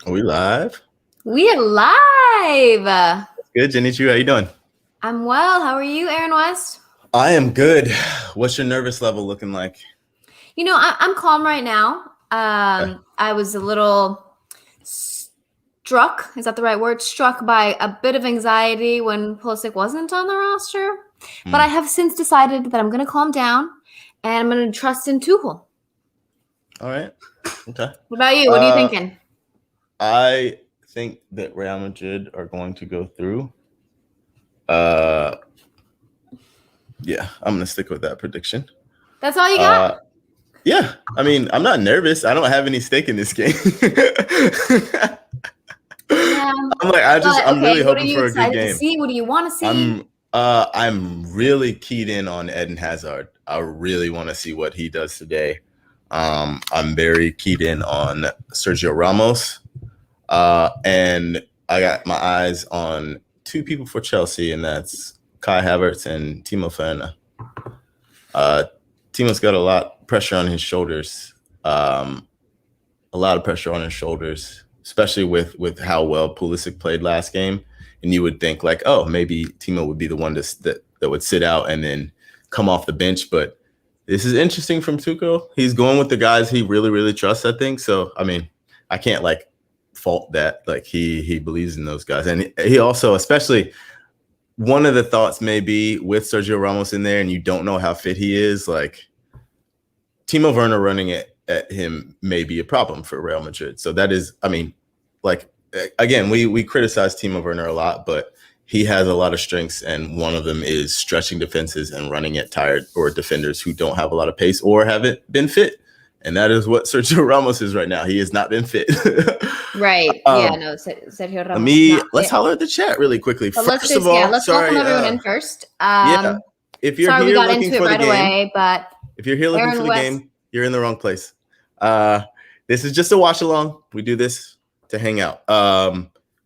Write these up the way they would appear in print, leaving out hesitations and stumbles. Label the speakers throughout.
Speaker 1: Are we live?
Speaker 2: We are live.
Speaker 1: Good, Jenny Chu. How you doing?
Speaker 2: I'm well. How are you, Aaron West?
Speaker 1: I am good. What's your nervous level looking like?
Speaker 2: You know, I'm calm right now. I was a little struck. Is that the right word? Struck by a bit of anxiety when Pulisic wasn't on the roster. But I have since decided that I'm going to calm down and I'm going to trust in Tuchel.
Speaker 1: All right. Okay.
Speaker 2: What about you? What are you thinking?
Speaker 1: I think that Real Madrid are going to go through. Yeah, I'm gonna stick with that prediction.
Speaker 2: That's all you got?
Speaker 1: Yeah, I mean, I'm not nervous. I don't have any stake in this game.
Speaker 2: Yeah.
Speaker 1: I'm really hoping for a good game.
Speaker 2: To see? What do you want to see?
Speaker 1: I'm really keyed in on Eden Hazard. I really want to see what he does today. I'm very keyed in on Sergio Ramos. And I got my eyes on two people for Chelsea, and that's Kai Havertz and Timo Werner. Timo's got a lot of pressure on his shoulders. Especially with how well Pulisic played last game. And you would think like, oh, maybe Timo would be the one that would sit out and then come off the bench. But this is interesting from Tuchel. He's going with the guys he really, really trusts, I think. So, I mean, I can't fault that. Like he believes in those guys. And he also, especially one of the thoughts may be with Sergio Ramos in there and you don't know how fit he is, like Timo Werner running at him may be a problem for Real Madrid. So that is, I mean, again, we criticize Timo Werner a lot, but he has a lot of strengths, and one of them is stretching defenses and running at tired or defenders who don't have a lot of pace or haven't been fit. And that is what Sergio Ramos is right now. He has not been fit.
Speaker 2: Right. Sergio Ramos.
Speaker 1: Let's holler at the chat really quickly.
Speaker 2: But let's welcome everyone in first.
Speaker 1: If you're here looking for the game,
Speaker 2: but
Speaker 1: if you're here looking for the game, you're in the wrong place. This is just a watch along. We do this to hang out.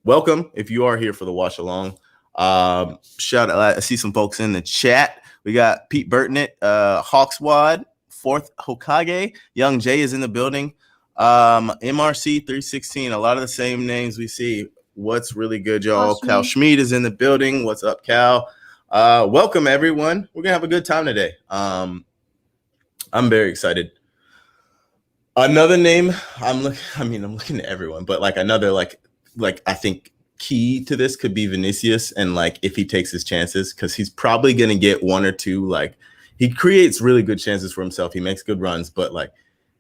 Speaker 1: Welcome if you are here for the watch along. Shout out! I see some folks in the chat. We got Pete Burton, Hawkswad, Fourth Hokage. Young Jay is in the building. MRC 316. A lot of the same names we see. What's really good, y'all? Cal Schmid is in the building. What's up, Cal? Welcome everyone. We're gonna have a good time today. I'm very excited. Another name I'm looking at everyone, but another I think key to this could be Vinicius, and if he takes his chances, because he's probably gonna get one or two. He creates really good chances for himself. He makes good runs, but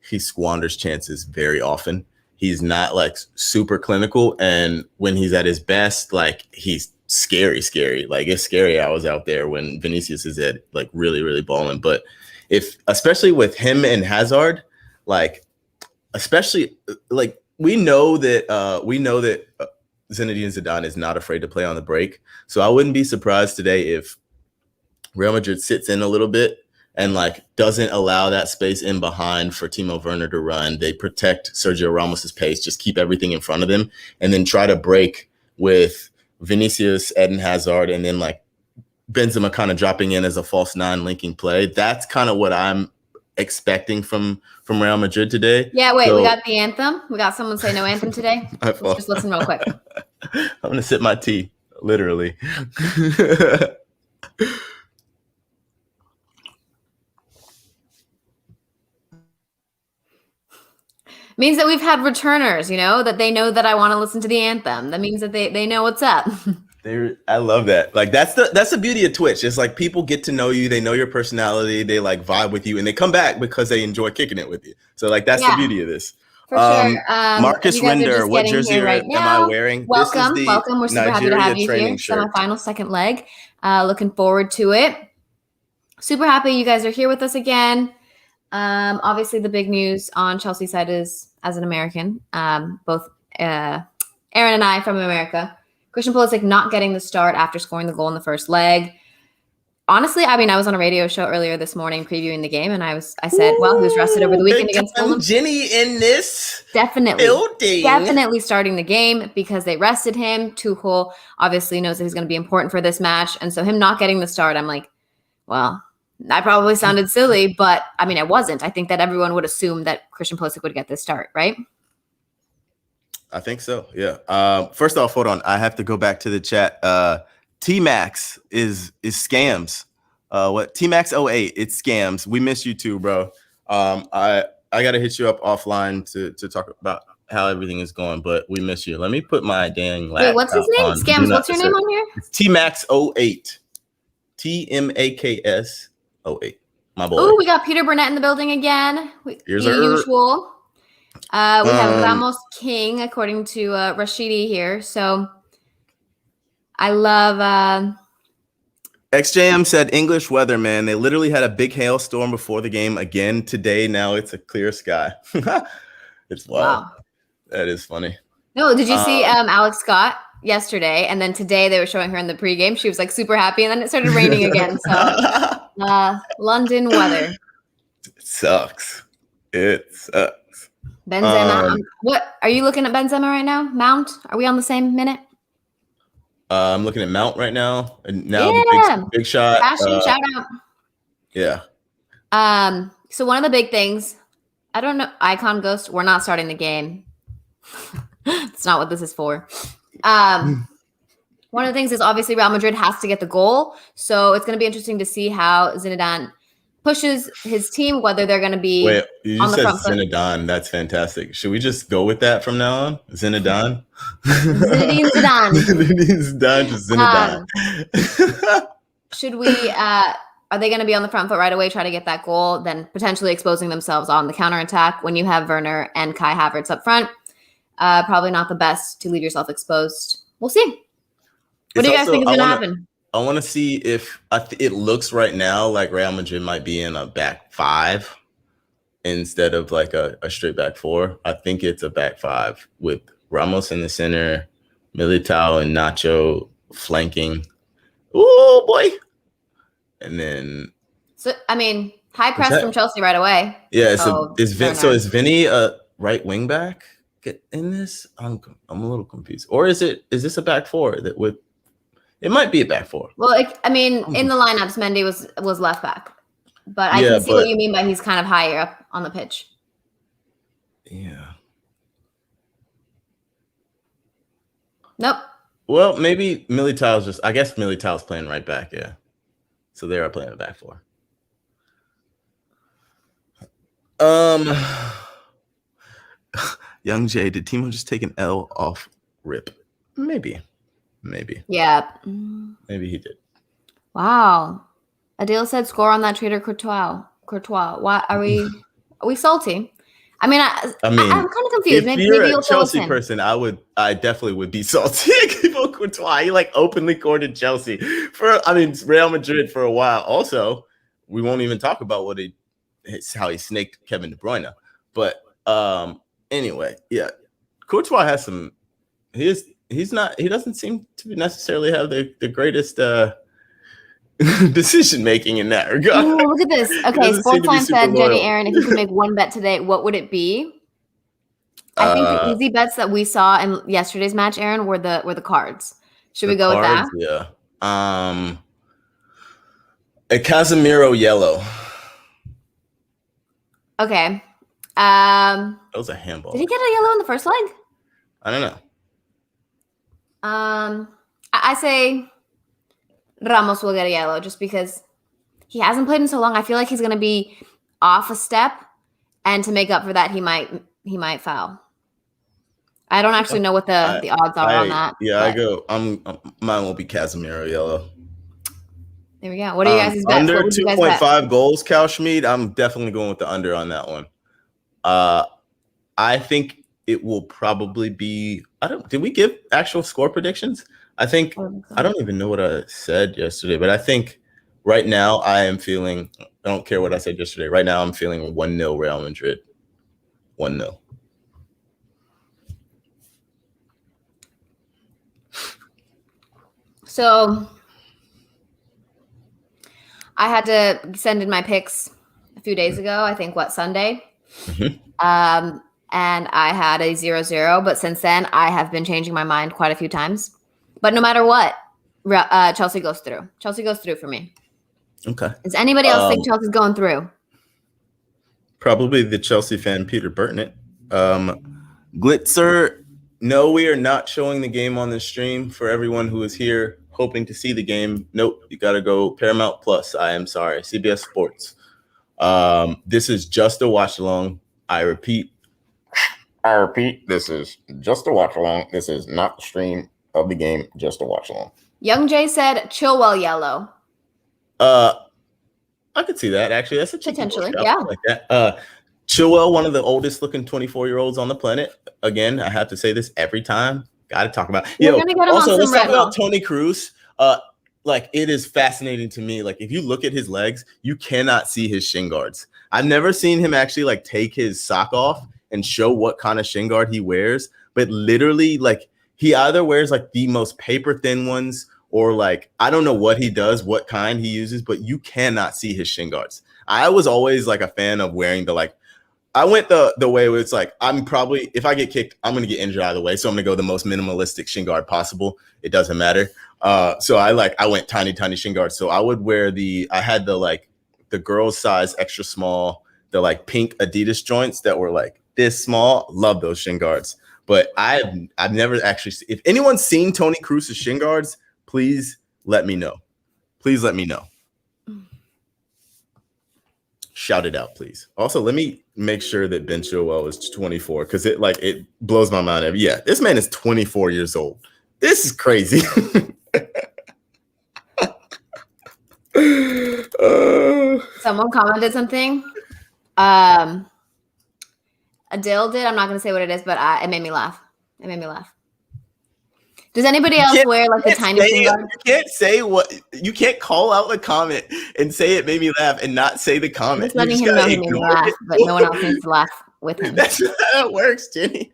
Speaker 1: he squanders chances very often. He's not super clinical, and when he's at his best, he's scary. It's scary hours out there when Vinicius is at really, really balling. But especially with him and Hazard, we know that Zinedine Zidane is not afraid to play on the break. So I wouldn't be surprised today if Real Madrid sits in a little bit and doesn't allow that space in behind for Timo Werner to run. They protect Sergio Ramos's pace, just keep everything in front of them, and then try to break with Vinicius, Eden Hazard, and then Benzema kind of dropping in as a false nine linking play. That's kind of what I'm expecting from Real Madrid today.
Speaker 2: Yeah, wait, we got the anthem. We got someone say no anthem today. Let's just listen real quick.
Speaker 1: I'm gonna sip my tea, literally.
Speaker 2: Means that we've had returners, that they know that I want to listen to the anthem. That means that they know what's up.
Speaker 1: I love that. That's the beauty of Twitch. It's people get to know you, they know your personality, they vibe with you, and they come back because they enjoy kicking it with you. So that's the beauty of this.
Speaker 2: For sure.
Speaker 1: Marcus Render, what jersey am I wearing?
Speaker 2: Welcome. We're super happy to have you here. Semifinal second leg. Looking forward to it. Super happy you guys are here with us again. Obviously, the big news on Chelsea side is, as an American, both Aaron and I from America, Christian Pulisic not getting the start after scoring the goal in the first leg. Honestly, I was on a radio show earlier this morning previewing the game, and I said, well, he was rested over the weekend against Fulham.
Speaker 1: Jenny in this
Speaker 2: definitely starting the game because they rested him. Tuchel obviously knows that he's going to be important for this match, and so him not getting the start, I'm like, well, I probably sounded silly, but I wasn't. I think that everyone would assume that Christian Pulisic would get this start, right?
Speaker 1: I think so. Yeah. First off, hold on. I have to go back to the chat. T-Max is scams. What T-Max 08, it's scams. We miss you too, bro. I gotta hit you up offline to talk about how everything is going, but we miss you. Let me put my dang laptop.
Speaker 2: Wait, what's his name? Scams. What's your name on here?
Speaker 1: It's T-Max 08. TMAKS 08. My boy.
Speaker 2: Oh, we got Peter Burnett in the building again.
Speaker 1: Here's
Speaker 2: the usual. We have Ramos King, according to Rashidi here. So I love.
Speaker 1: XJM said English weather, man. They literally had a big hailstorm before the game again today. Now it's a clear sky. It's wild. Wow. That is funny.
Speaker 2: No, did you see Alex Scott yesterday? And then today they were showing her in the pregame. She was like super happy, and then it started raining again. So London weather.
Speaker 1: It sucks. It sucks.
Speaker 2: Benzema. What are you looking at Benzema right now? Mount? Are we on the same minute?
Speaker 1: I'm looking at Mount right now. And now the big shot.
Speaker 2: Passion, shout out.
Speaker 1: Yeah.
Speaker 2: So one of the big things, I don't know, Icon Ghost, we're not starting the game. It's not what this is for. One of the things is obviously Real Madrid has to get the goal. So it's going to be interesting to see how Zinedine pushes his team, whether they're going to be.
Speaker 1: Wait, you on the front foot. Zinedine. That's fantastic. Should we just go with that from now on? Zinedine?
Speaker 2: Zinedine Zidane.
Speaker 1: Zinedine Zidane, just Zinedine.
Speaker 2: Should we, are they going to be on the front foot right away, try to get that goal, then potentially exposing themselves on the counterattack when you have Werner and Kai Havertz up front? Probably not the best to leave yourself exposed. We'll see. What do you guys think is going to happen?
Speaker 1: I want to see if it looks right now like Real Madrid might be in a back five instead of like a straight back four. I think it's a back five with Ramos in the center, Militao and Nacho flanking. Oh boy! And then,
Speaker 2: so I mean, high press from Chelsea right away.
Speaker 1: Yeah. Is Vinny a right wing back in this? I'm a little confused. Or is this a back four that with? It might be a back four.
Speaker 2: Well, in the lineups, Mendy was left back, but I can see what you mean by he's kind of higher up on the pitch.
Speaker 1: Yeah.
Speaker 2: Nope.
Speaker 1: Well, maybe Militao's I guess Militao's playing right back. Yeah. So they are playing a back four. Young Jay, did Timo just take an L off rip? Maybe.
Speaker 2: Yeah.
Speaker 1: Maybe he did.
Speaker 2: Wow. Adil said score on that Trader Courtois. Why are we salty? I mean, I'm kind of confused.
Speaker 1: Maybe you're a Chelsea person, I definitely would be salty. Courtois, he like openly courted Chelsea Real Madrid for a while. Also, we won't even talk about how he snaked Kevin De Bruyne. But anyway, yeah, Courtois has some. He doesn't seem to necessarily have the greatest decision making in that regard.
Speaker 2: Ooh, look at this. Okay, Sportsline said, Jenny Aaron, if you could make one bet today, what would it be? I think the easy bets that we saw in yesterday's match, Aaron, were the cards. Should we go with that?
Speaker 1: Yeah. A Casemiro yellow.
Speaker 2: Okay.
Speaker 1: That was a handball.
Speaker 2: Did he get a yellow in the first leg?
Speaker 1: I don't know.
Speaker 2: I say Ramos will get a yellow just because he hasn't played in so long. I feel like he's going to be off a step, and to make up for that, he might foul. I don't actually know what the odds are on that.
Speaker 1: Yeah, mine will be Casemiro yellow.
Speaker 2: There we go. What are you guys' bets?
Speaker 1: Under 2.5 goals, Cal Schmid. I'm definitely going with the under on that one. I think it will probably be. Did we give actual score predictions? I don't even know what I said yesterday, but I think right now I am feeling. I don't care what I said yesterday. Right now I'm feeling 1-0 Real Madrid. 1-0.
Speaker 2: So I had to send in my picks a few days ago. I think Sunday. Mm-hmm. And I had a 0-0, but since then I have been changing my mind quite a few times. But no matter what, Chelsea goes through. Chelsea goes through for me.
Speaker 1: Okay.
Speaker 2: Does anybody else think Chelsea's going through?
Speaker 1: Probably the Chelsea fan Peter Burton. Glitzer No, we are not showing the game on the stream for everyone who is here hoping to see the game. Nope, you got to go Paramount Plus. I am sorry, CBS Sports. This is just a watch along. I repeat, this is just a watch along. This is not the stream of the game, just a watch along.
Speaker 2: Young Jay said Chilwell yellow.
Speaker 1: I could see that actually. That's a
Speaker 2: potentially, yeah.
Speaker 1: Like that. Chilwell, one of the oldest looking 24-year-olds on the planet. Again, I have to say this every time. Got to talk about. Also, let's talk about Toni Kroos. Like, it is fascinating to me. Like, if you look at his legs, you cannot see his shin guards. I've never seen him actually like take his sock off and show what kind of shin guard he wears. But literally, like, he either wears like the most paper thin ones, or like, I don't know what he does, what kind he uses, but you cannot see his shin guards. I was always like a fan of wearing the like. I went the way where it's like, I'm probably, if I get kicked, I'm going to get injured either way. So I'm going to go the most minimalistic shin guard possible. It doesn't matter. So I went tiny shin guards. So I would wear I had the girls size extra small, the like pink Adidas joints that were like this small. Love those shin guards. But I've never actually, if anyone's seen Toni Kroos' shin guards, please let me know. Please let me know. Shout it out, please. Also, let me make sure that Ben Chilwell is 24 because it blows my mind. Yeah, this man is 24 years old. This is crazy.
Speaker 2: Someone commented something. Adele did. I'm not going to say what it is, but it made me laugh. It made me laugh. Does anybody else wear like the tiny shin guard?
Speaker 1: You can't say what you can't call out the comment and say it made me laugh and not say the comment.
Speaker 2: Just letting him know he made me laugh, but no one else needs to laugh with him.
Speaker 1: That's not how it works, Jenny.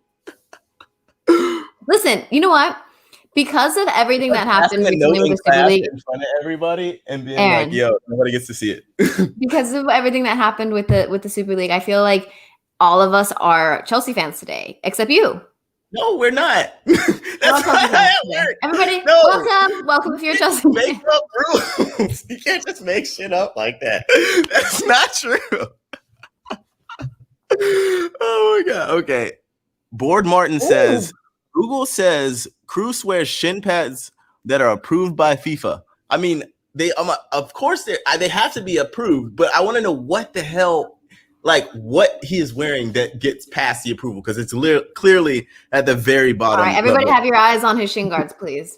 Speaker 2: Listen, you know what? Because of everything that happened recently with the Super League
Speaker 1: in front of everybody and being like, yo, nobody gets to see it.
Speaker 2: Because of everything that happened with the Super League, I feel like all of us are Chelsea fans today, except you.
Speaker 1: No, we're not. That's not how it works.
Speaker 2: Everybody, welcome if you're Chelsea.
Speaker 1: Make up rules. You can't just make shit up like that. That's not true. Oh my god. Okay. Board Martin says Google says Kroos wears shin pads that are approved by FIFA. I mean, of course they have to be approved, but I want to know what the hell. Like what he is wearing that gets past the approval because it's clearly at the very bottom.
Speaker 2: All right, everybody have your eyes on his shin guards, please.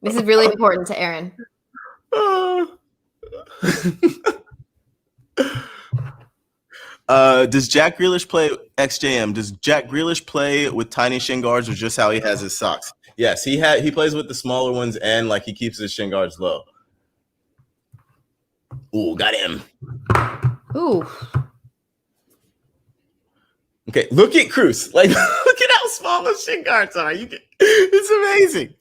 Speaker 2: This is really important to Aaron.
Speaker 1: Does Jack Grealish play XJM? Does Jack Grealish play with tiny shin guards or just how he has his socks? Yes, he plays with the smaller ones and like he keeps his shin guards low. Ooh, got him.
Speaker 2: Ooh.
Speaker 1: Okay, look at Kroos. Like, look at how small those shin guards are. It's amazing.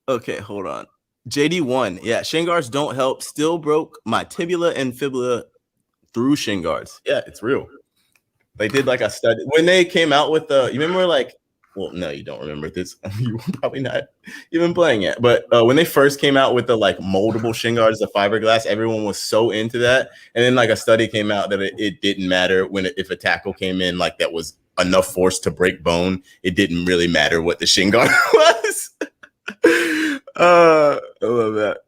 Speaker 1: Okay, hold on. JD1. Yeah, shin guards don't help. Still broke my tibia and fibula through shin guards. Yeah, it's real. They did like a study when they came out with you remember like, well, no, you don't remember this. You were probably not even playing it. But when they first came out with the like moldable shin guards, the fiberglass, everyone was so into that. And then like a study came out that it didn't matter if a tackle came in like that was enough force to break bone. It didn't really matter what the shin guard was. I love that.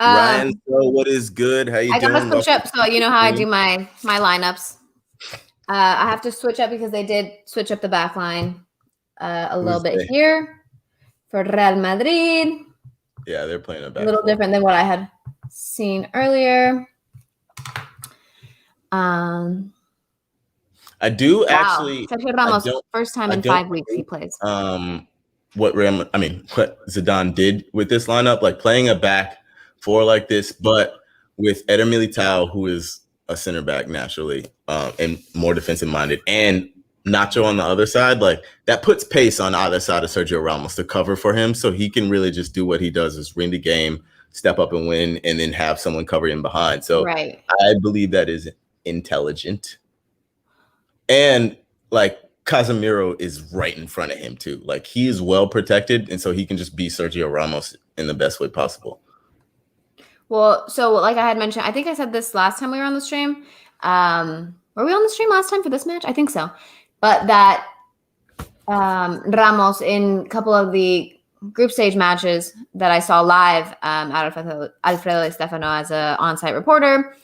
Speaker 1: Ryan, so what is good? How you doing?
Speaker 2: I gotta switch up, so you know how I do my lineups. I have to switch up because they did switch up the back line a little bit here for Real Madrid.
Speaker 1: Yeah, they're playing a
Speaker 2: little different than what I had seen earlier.
Speaker 1: I do actually.
Speaker 2: Sergio Ramos, first time in 5 weeks he plays.
Speaker 1: What Zidane did with this lineup, like playing a back four like this, but with Eder Militao, who is a center back naturally, and more defensive minded, and Nacho on the other side, like that puts pace on either side of Sergio Ramos to cover for him, so he can really just do what he does is read the game, step up and win, and then have someone cover him behind. So
Speaker 2: right.
Speaker 1: I believe that is intelligent. And like Casemiro is right in front of him too. Like he is well protected, and so he can just be Sergio Ramos in the best way possible.
Speaker 2: Well, so like I had mentioned, I think I said this last time we were on the stream. Were we on the stream last time for this match? I think so. But that Ramos in a couple of the group stage matches that I saw live, Alfredo Stefano as an on-site reporter,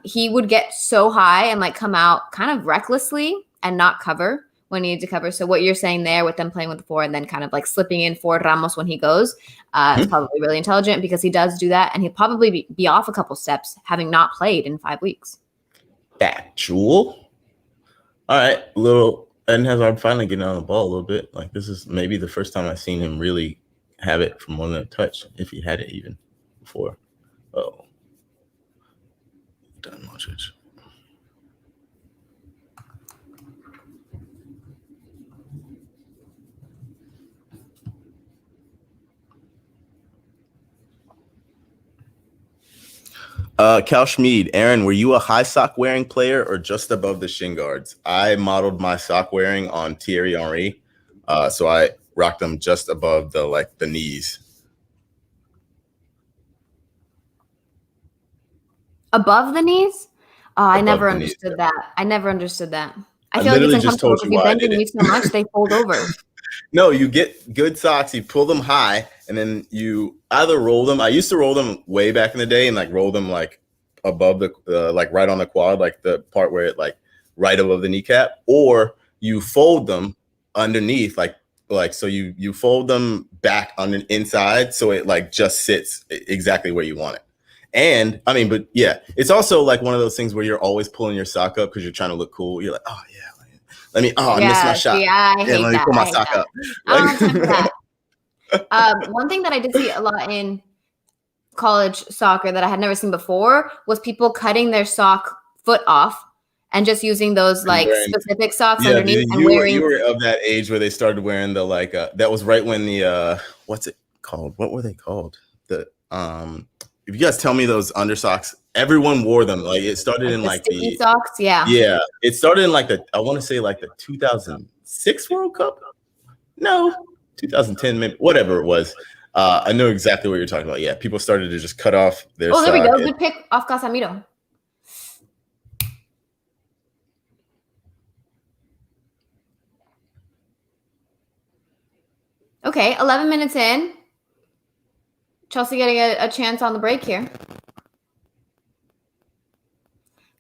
Speaker 2: he would get so high and like come out kind of recklessly and not cover when he needed to cover. So what you're saying there with them playing with the 4 and then kind of like slipping in for Ramos when he goes is probably really intelligent, because he does do that, and he'll probably be off a couple steps having not played in 5 weeks.
Speaker 1: Factual. All right, Eden Hazard finally getting on the ball a little bit. Like, this is maybe the first time I've seen him really have it from more than a touch, if he had it even before. Oh, done Modric. Cal Schmid, Aaron, were you a high sock wearing player or just above the shin guards? I modeled my sock wearing on Thierry Henry, so I rocked them just above the knees.
Speaker 2: Above the knees? Oh, I never understood that. I never understood that. I feel like it's uncomfortable if you bend your knees so much they fold over.
Speaker 1: No, you get good socks, you pull them high, and then you either roll them. I used to roll them way back in the day and like roll them like above the like right on the quad, like the part where it like right above the kneecap, or you fold them underneath, like so you fold them back on the inside so it like just sits exactly where you want it. And I mean, but yeah, it's also like one of those things where you're always pulling your sock up because you're trying to look cool. You're like, oh yeah, I missed my shot.
Speaker 2: I hate
Speaker 1: let me pull my sock up.
Speaker 2: One thing that I did see a lot in college soccer that I had never seen before was people cutting their sock foot off and just using those like specific socks underneath.
Speaker 1: You were of that age where they started wearing the like that was right when the what's it called? What were they called? The if you guys tell me those under socks, everyone wore them. Like it started in like
Speaker 2: the socks, yeah.
Speaker 1: It started in like I want to say like the 2006 World Cup. No, 2010, maybe, whatever it was. I know exactly what you're talking about. Yeah, people started to just cut off their.
Speaker 2: Oh, there we go. Good pick off Casemiro. Okay, 11 minutes in. Chelsea getting a chance on the break here.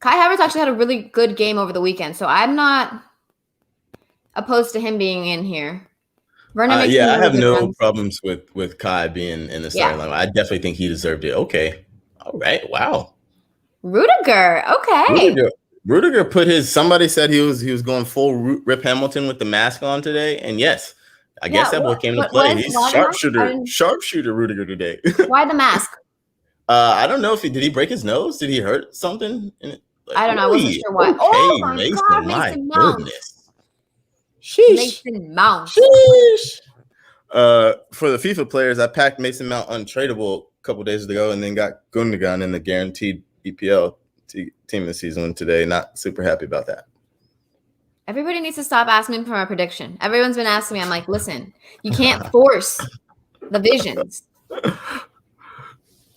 Speaker 2: Kai Havertz actually had a really good game over the weekend, so I'm not opposed to him being in here.
Speaker 1: I have no problems with Kai being in the starting lineup. I definitely think he deserved it. Okay. All right. Wow.
Speaker 2: Rudiger. Okay.
Speaker 1: Rudiger put somebody said he was going full Rip Hamilton with the mask on today. And yes, I guess that boy came to play. He's sharpshooter Rudiger today.
Speaker 2: Why the mask?
Speaker 1: I don't know if did he break his nose? Did he hurt something?
Speaker 2: I don't know. I wasn't sure why.
Speaker 1: Okay,
Speaker 2: oh my
Speaker 1: Mason,
Speaker 2: God,
Speaker 1: my
Speaker 2: Mason Mount.
Speaker 1: goodness. Sheesh.
Speaker 2: Mason Mount.
Speaker 1: Sheesh. For the FIFA players, I packed Mason Mount untradeable a couple days ago and then got Gundogan in the guaranteed EPL team of the season today. Not super happy about that.
Speaker 2: Everybody needs to stop asking me for a prediction. Everyone's been asking me. I'm like, listen, you can't force the visions.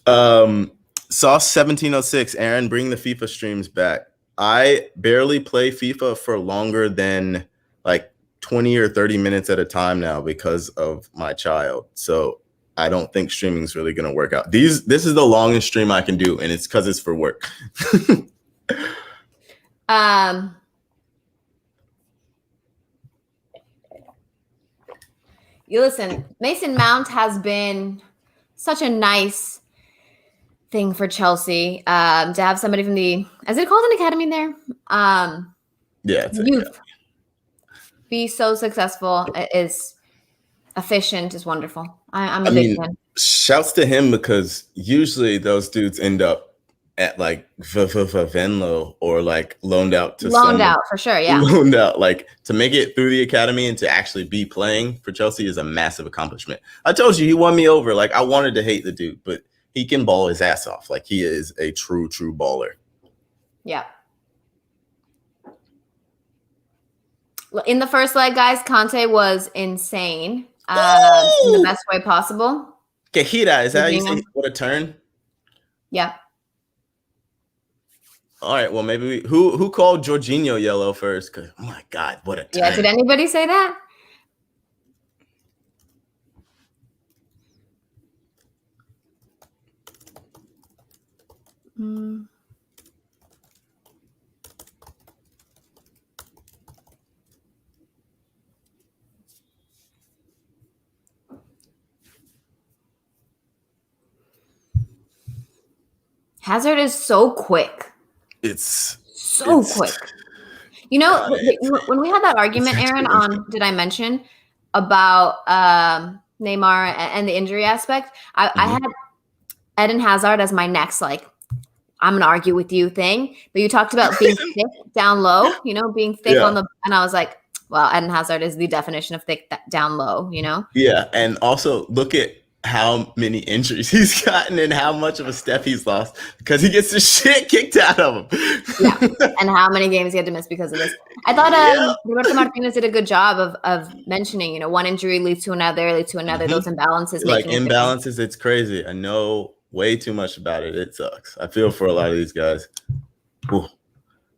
Speaker 1: Sauce 1706, Aaron, bring the FIFA streams back. I barely play FIFA for longer than like 20 or 30 minutes at a time now because of my child. So I don't think streaming is really going to work out. This is the longest stream I can do, and it's because it's for work.
Speaker 2: You listen, Mason Mount has been such a nice thing for Chelsea to have somebody from is it called an academy there?
Speaker 1: It's
Speaker 2: youth. Be so successful, is efficient, is wonderful. I'm a big fan.
Speaker 1: Shouts to him, because usually those dudes end up at like Venlo or like loaned out
Speaker 2: for sure. Yeah.
Speaker 1: Loaned out, like to make it through the academy and to actually be playing for Chelsea is a massive accomplishment. I told you he won me over. Like I wanted to hate the dude, but he can ball his ass off. Like he is a true baller.
Speaker 2: Yeah. In the first leg, guys, Conte was insane in the best way possible.
Speaker 1: Quejida, is that how you say what a turn?
Speaker 2: Yeah.
Speaker 1: All right. Well, maybe who called Jorginho yellow first? Because oh my God, what a turn.
Speaker 2: Yeah. Did anybody say that? Hazard is so quick.
Speaker 1: It's
Speaker 2: quick. You know, when we had that argument, Aaron, on did I mention about Neymar and the injury aspect? I had Eden Hazard as my next, like, I'm going to argue with you thing. But you talked about being thick down low, you know, being thick on the – and I was like, well, Eden Hazard is the definition of thick down low, you know?
Speaker 1: Yeah, and also look at how many injuries he's gotten and how much of a step he's lost because he gets the shit kicked out of him.
Speaker 2: Yeah, and how many games he had to miss because of this. I thought Roberto Martinez did a good job of mentioning, you know, one injury leads to another, those imbalances.
Speaker 1: Like imbalances, it's crazy. I know way too much about it. It sucks. I feel for a lot of these guys. Ooh.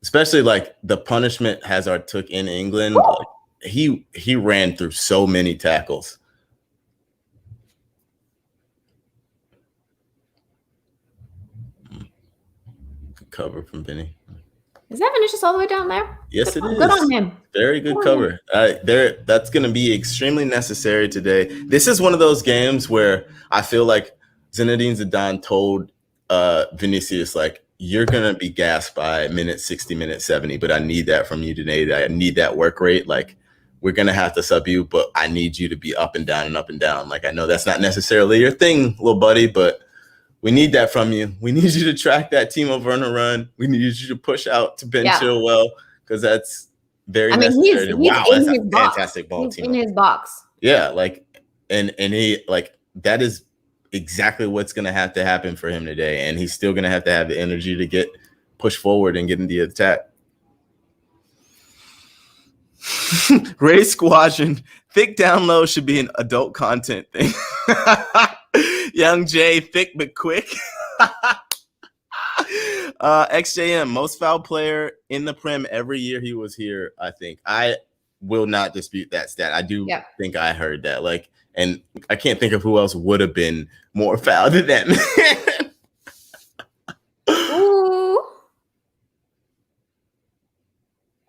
Speaker 1: Especially like the punishment Hazard took in England. Like, he ran through so many tackles. Cover from Benny.
Speaker 2: Is that Vinicius all the way down there?
Speaker 1: Yes, it is.
Speaker 2: Good on him.
Speaker 1: Very good cover. That's going to be extremely necessary today. This is one of those games where I feel like Zinedine Zidane told Vinicius, like, you're going to be gassed by minute 60, minute 70, but I need that from you today. I need that work rate. Like, we're going to have to sub you, but I need you to be up and down and up and down. Like, I know that's not necessarily your thing, little buddy, but we need that from you. We need you to track that team over on a run. We need you to push out to Ben Chilwell because that's very necessary. Wow, that's a fantastic ball team.
Speaker 2: In his box.
Speaker 1: Yeah, like, and he, like, that is exactly what's going to have to happen for him today. And he's still going to have the energy to get push forward and get in the attack. Ray Squadron, thick down low should be an adult content thing. Young Jay, thick but quick. XJM, most foul player in the Prem every year he was here, I think. I will not dispute that stat. I do think I heard that. Like, and I can't think of who else would have been more foul than that man.
Speaker 2: Ooh.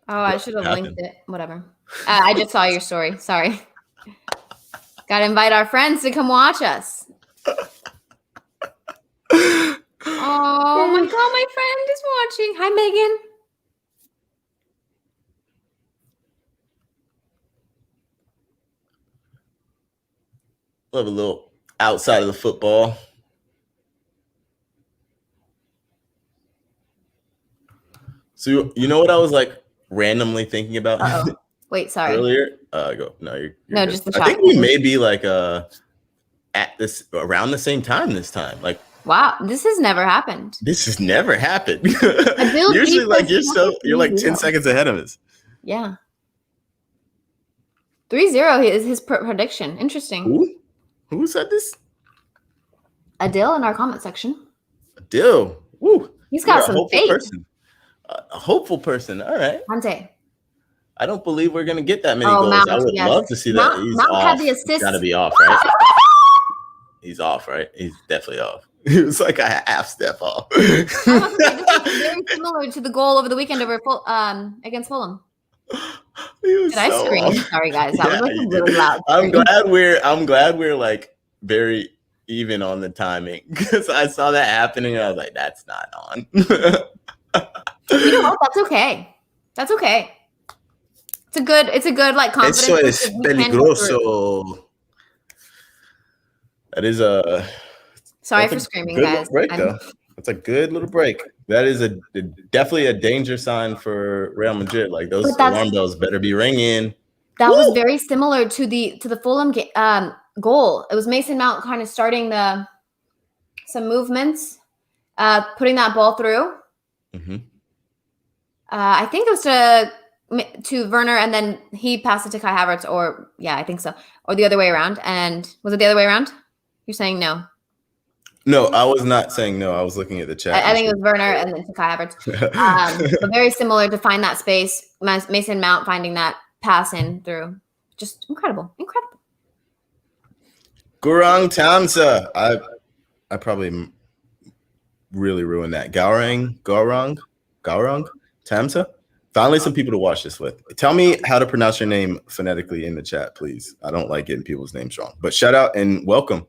Speaker 2: Oh, I should have linked it. Whatever. I just saw your story. Sorry. Got to invite our friends to come watch us. Oh my God, my friend is watching. Hi, Megan.
Speaker 1: Love a little outside of the football. So you know what I was like randomly thinking about?
Speaker 2: Wait, sorry.
Speaker 1: Earlier, go. No, you're
Speaker 2: no,
Speaker 1: good.
Speaker 2: Just the chat.
Speaker 1: I think we may be like at this around the same time this time. Like,
Speaker 2: wow, this has never happened.
Speaker 1: This has never happened. Usually, like you're like 10 seconds ahead of us.
Speaker 2: Yeah. 3-0 is his prediction. Interesting.
Speaker 1: Who said this?
Speaker 2: Adil in our comment section.
Speaker 1: Adil. Woo.
Speaker 2: He's got some faith.
Speaker 1: A hopeful person. All right.
Speaker 2: Ante.
Speaker 1: I don't believe we're going to get that many goals.
Speaker 2: Mount,
Speaker 1: I would love to see that. He's
Speaker 2: Mount
Speaker 1: off.
Speaker 2: Had the assist.
Speaker 1: He's got to be off, right? He's off, right? He's definitely off. He was like a half step off.
Speaker 2: This is very similar to the goal over the weekend over against Fulham. Did I scream?
Speaker 1: Off.
Speaker 2: Sorry, guys. That was like really loud.
Speaker 1: I'm glad we're like very even on the timing because I saw that happening and I was like, that's not on.
Speaker 2: You know what? That's okay. That's okay. It's a good like confidence.
Speaker 1: Eso es peligroso. That is a.
Speaker 2: Sorry for screaming, guys.
Speaker 1: Break, though. That's a good little break. That is definitely a danger sign for Real Madrid. Like those alarm bells better be ringing.
Speaker 2: That was very similar to the Fulham goal. It was Mason Mount kind of starting some movements, putting that ball through.
Speaker 1: Mm-hmm.
Speaker 2: I think it was to Werner, and then he passed it to Kai Havertz, I think so, or the other way around. And was it the other way around? You're saying no?
Speaker 1: No, I was not saying no. I was looking at the chat.
Speaker 2: I think it was Werner and then Kai Havertz. But very similar to find that space. Mason Mount finding that pass in through. Just incredible. Incredible.
Speaker 1: Gurang Tamsa. I probably really ruined that. Gaurang Tamsa. Finally, some people to watch this with. Tell me how to pronounce your name phonetically in the chat, please. I don't like getting people's names wrong. But shout out and welcome.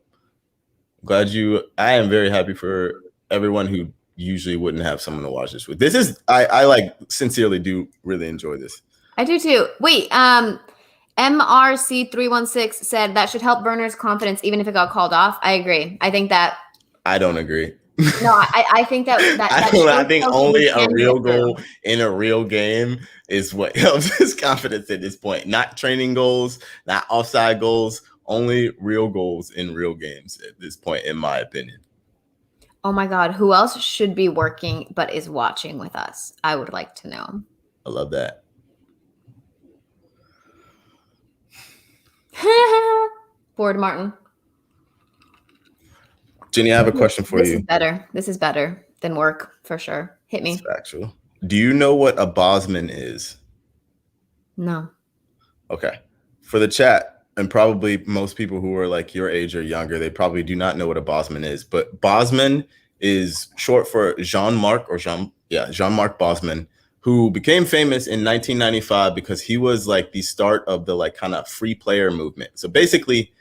Speaker 1: Glad you. I am very happy for everyone who usually wouldn't have someone to watch this with. This is I like sincerely do really enjoy this.
Speaker 2: I do too. Wait, MRC316 said that should help Werner's confidence even if it got called off. I agree. I think that.
Speaker 1: I don't agree.
Speaker 2: No, I think that
Speaker 1: I think only a real goal in a real game is what helps his confidence at this point. Not training goals, not offside goals, only real goals in real games at this point, in my opinion.
Speaker 2: Oh my God, who else should be working but is watching with us? I would like to know.
Speaker 1: I love that.
Speaker 2: Ford Martin.
Speaker 1: Jenny, I have a question for you.
Speaker 2: This is better than work for sure. Hit me.
Speaker 1: It's factual. Do you know what a Bosman is?
Speaker 2: No.
Speaker 1: Okay. For the chat, and probably most people who are like your age or younger, they probably do not know what a Bosman is. But Bosman is short for Jean-Marc Bosman, who became famous in 1995 because he was like the start of the like kind of free player movement. So basically,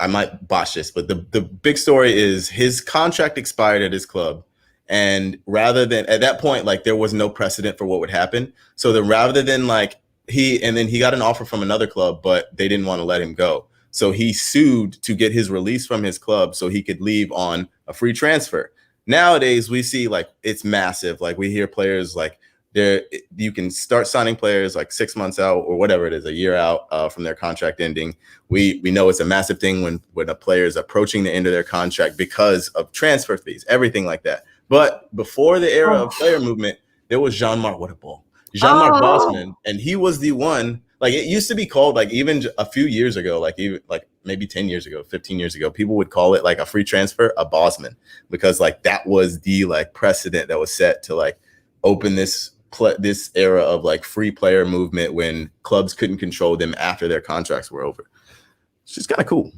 Speaker 1: I might botch this, but the big story is his contract expired at his club. And rather than at that point, like there was no precedent for what would happen. So then rather than like he got an offer from another club, but they didn't want to let him go. So he sued to get his release from his club so he could leave on a free transfer. Nowadays, we see like it's massive. Like we hear players like you can start signing players like 6 months out or whatever it is, a year out from their contract ending. We know it's a massive thing when a player is approaching the end of their contract because of transfer fees, everything like that. But before the era of player movement, there was Jean-Marc Bosman, and he was the one. Like it used to be called like even a few years ago, like even like maybe 10 years ago, 15 years ago, people would call it like a free transfer, a Bosman, because like that was the like precedent that was set to like open this era of like free player movement when clubs couldn't control them after their contracts were over. It's just kind of cool.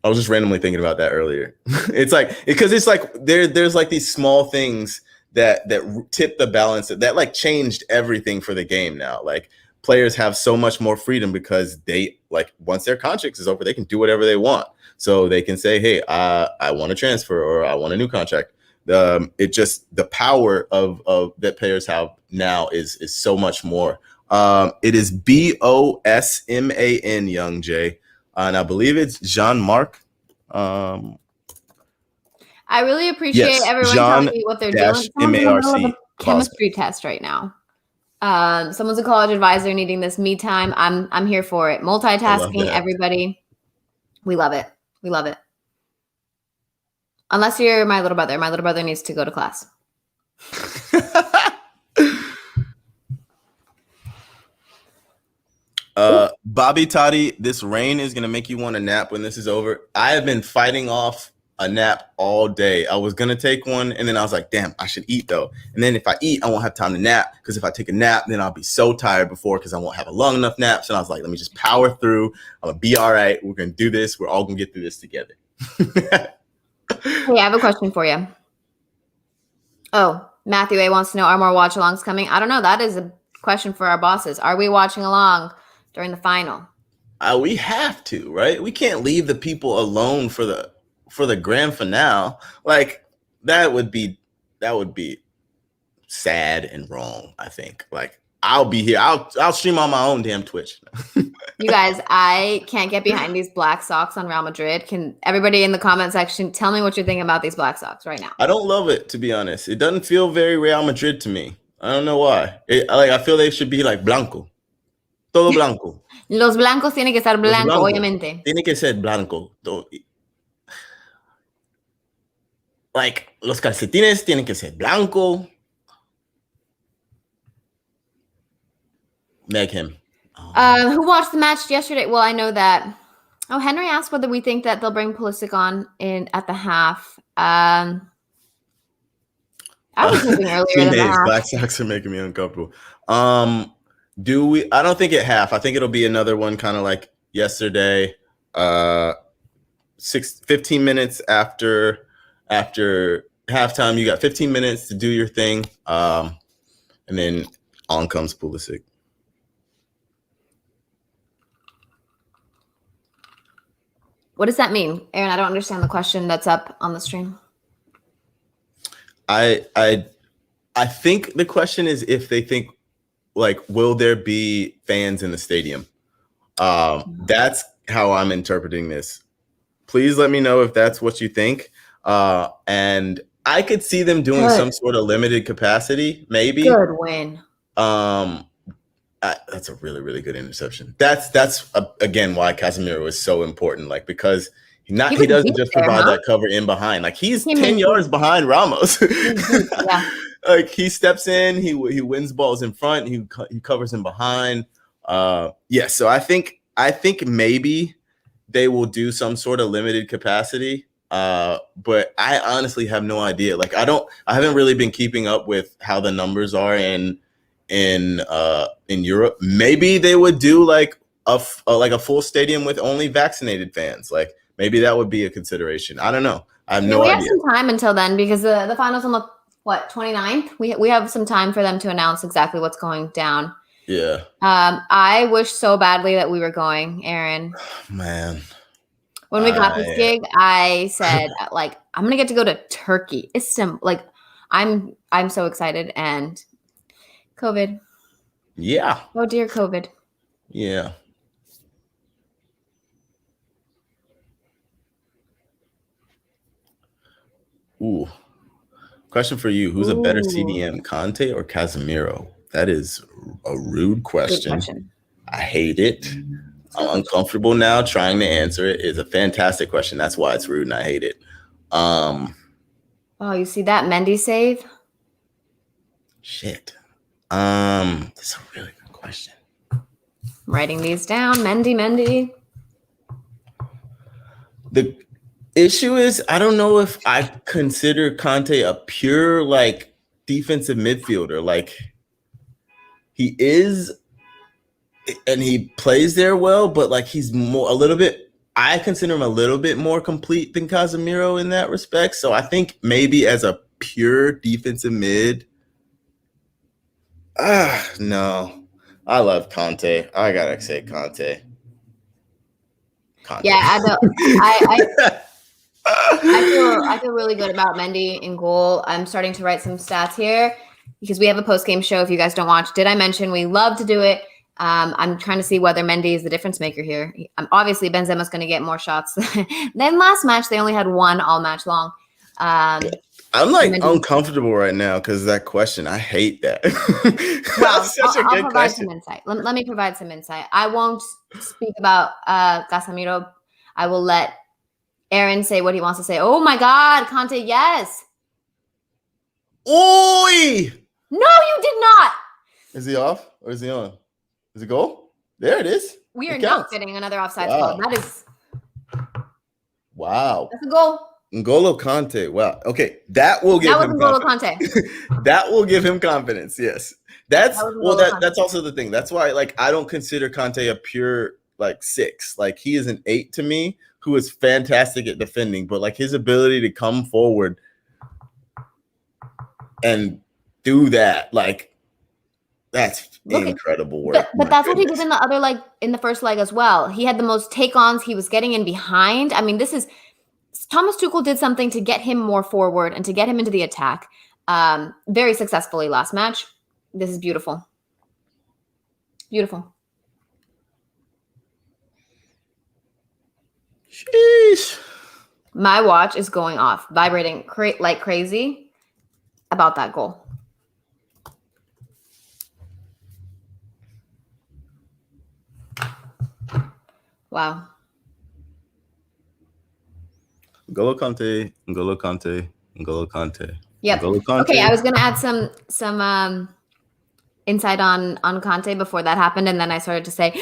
Speaker 1: I was just randomly thinking about that earlier. It's like because it's like there's like these small things that tip the balance that like changed everything for the game now. Like players have so much more freedom because they like once their contract is over, they can do whatever they want. So they can say, hey, I want to transfer or I want a new contract. It just the power of that players have now is so much more. It is Bosman, Young Jay, and I believe it's Jean-Marc.
Speaker 2: I really appreciate everyone telling me what they're doing. Someone's in the middle of a chemistry test right now. Someone's a college advisor needing this me time. I'm here for it. Multitasking, everybody. We love it. We love it. Unless you're my little brother. My little brother needs to go to class.
Speaker 1: Bobby Toddy, this rain is going to make you want to nap when this is over. I have been fighting off a nap all day. I was going to take one, and then I was like, damn, I should eat, though. And then if I eat, I won't have time to nap, because if I take a nap, then I'll be so tired because I won't have a long enough nap. So I was like, let me just power through. I'm going to be all right. We're going to do this. We're all going to get through this together.
Speaker 2: Hey, I have a question for you. Oh, Matthew A wants to know, are more watch-alongs coming? I don't know. That is a question for our bosses. Are we watching along during the final?
Speaker 1: We have to, right? We can't leave the people alone for the grand finale. Like that would be sad and wrong, I think. Like I'll be here. I'll stream on my own damn Twitch.
Speaker 2: You guys, I can't get behind these black socks on Real Madrid. Can everybody in the comment section tell me what you're thinking about these black socks right now?
Speaker 1: I don't love it, to be honest. It doesn't feel very Real Madrid to me. I don't know why. I feel they should be like blanco. Todo blanco.
Speaker 2: Los blancos tienen que estar blanco, obviamente.
Speaker 1: Tiene que ser blanco. Like, los calcetines tienen que ser blanco. Meg him.
Speaker 2: Who watched the match yesterday? Well, I know that Oh, Henry asked whether we think that they'll bring Pulisic on at the half. I was hoping earlier
Speaker 1: Team
Speaker 2: than the
Speaker 1: Hayes,
Speaker 2: half.
Speaker 1: Black Sox are making me uncomfortable. Do we? I don't think at half. I think it'll be another one, kind of like yesterday. 15 minutes after halftime. You got 15 minutes to do your thing, and then on comes Pulisic.
Speaker 2: What does that mean, Aaron? I don't understand the question that's up on the stream.
Speaker 1: I think the question is if they think, like, will there be fans in the stadium? That's how I'm interpreting this. Please let me know if that's what you think. And I could see them doing some sort of limited capacity, maybe.
Speaker 2: Good win.
Speaker 1: That's a really, really good interception. That's again why Casemiro is so important. Like, because he doesn't just provide that cover in behind. Like, he's 10 yards behind Ramos.
Speaker 2: Yeah.
Speaker 1: Like, he steps in, he wins balls in front, he covers him behind. Yeah. So I think maybe they will do some sort of limited capacity. But I honestly have no idea. Like, I haven't really been keeping up with how the numbers are in Europe. Maybe they would do like a full stadium with only vaccinated fans. Like, maybe that would be a consideration. I don't know. I have no idea.
Speaker 2: We have some time until then, because the finals on the 29th. We have some time for them to announce exactly what's going down.
Speaker 1: Yeah.
Speaker 2: I wish so badly that we were going, Aaron.
Speaker 1: Man.
Speaker 2: When we got this gig, I said, like, I'm gonna get to go to Turkey. I'm so excited. And COVID.
Speaker 1: Yeah.
Speaker 2: Oh dear, COVID.
Speaker 1: Yeah. Ooh. Question for you. Who's a better CDM, Conte or Casemiro? That is a rude question.
Speaker 2: Good question.
Speaker 1: I hate it. I'm uncomfortable now trying to answer it. It's a fantastic question. That's why it's rude and I hate it.
Speaker 2: Oh, you see that Mendy save?
Speaker 1: Shit. That's a really good question.
Speaker 2: I'm writing these down. Mendy.
Speaker 1: The issue is, I don't know if I consider Conte a pure, like, defensive midfielder. Like, he is, and he plays there well, but like, he's I consider him a little bit more complete than Casemiro in that respect. So I think maybe as a pure defensive mid, no. I love Conte. I gotta say Conte.
Speaker 2: Yeah, I feel really good about Mendy in goal. I'm starting to write some stats here because we have a post-game show. If you guys don't watch, did I mention we love to do it? I'm trying to see whether Mendy is the difference maker here. Obviously, Benzema's going to get more shots than last match. They only had one all match long.
Speaker 1: I'm like uncomfortable right now because of that question. I hate that.
Speaker 2: Well, I'll provide some insight. Let me provide some insight. I won't speak about Casemiro. I will let Aaron say what he wants to say. Oh my God, Conte, yes.
Speaker 1: Oi!
Speaker 2: No, you did not.
Speaker 1: Is he off or is he on? Is it goal? There it is.
Speaker 2: We are not getting another offside call. That is.
Speaker 1: Wow.
Speaker 2: That's a goal.
Speaker 1: N'Golo Kante. Wow. Okay. That will give him confidence. That will give him confidence. Yes. That's also the thing. That's why, like, I don't consider Kante a pure, like, 6. Like, he is an 8 to me, who is fantastic at defending, but like, his ability to come forward and do that, like, that's incredible work.
Speaker 2: But that's what he did in the other leg, in the first leg as well. He had the most take-ons. He was getting in behind. I mean, Thomas Tuchel did something to get him more forward and to get him into the attack very successfully last match. This is beautiful. Beautiful.
Speaker 1: Sheesh.
Speaker 2: My watch is going off, vibrating like crazy about that goal. Wow.
Speaker 1: N'Golo Kante.
Speaker 2: Yep. Okay, I was gonna add some insight on Kante before that happened, and then I started to say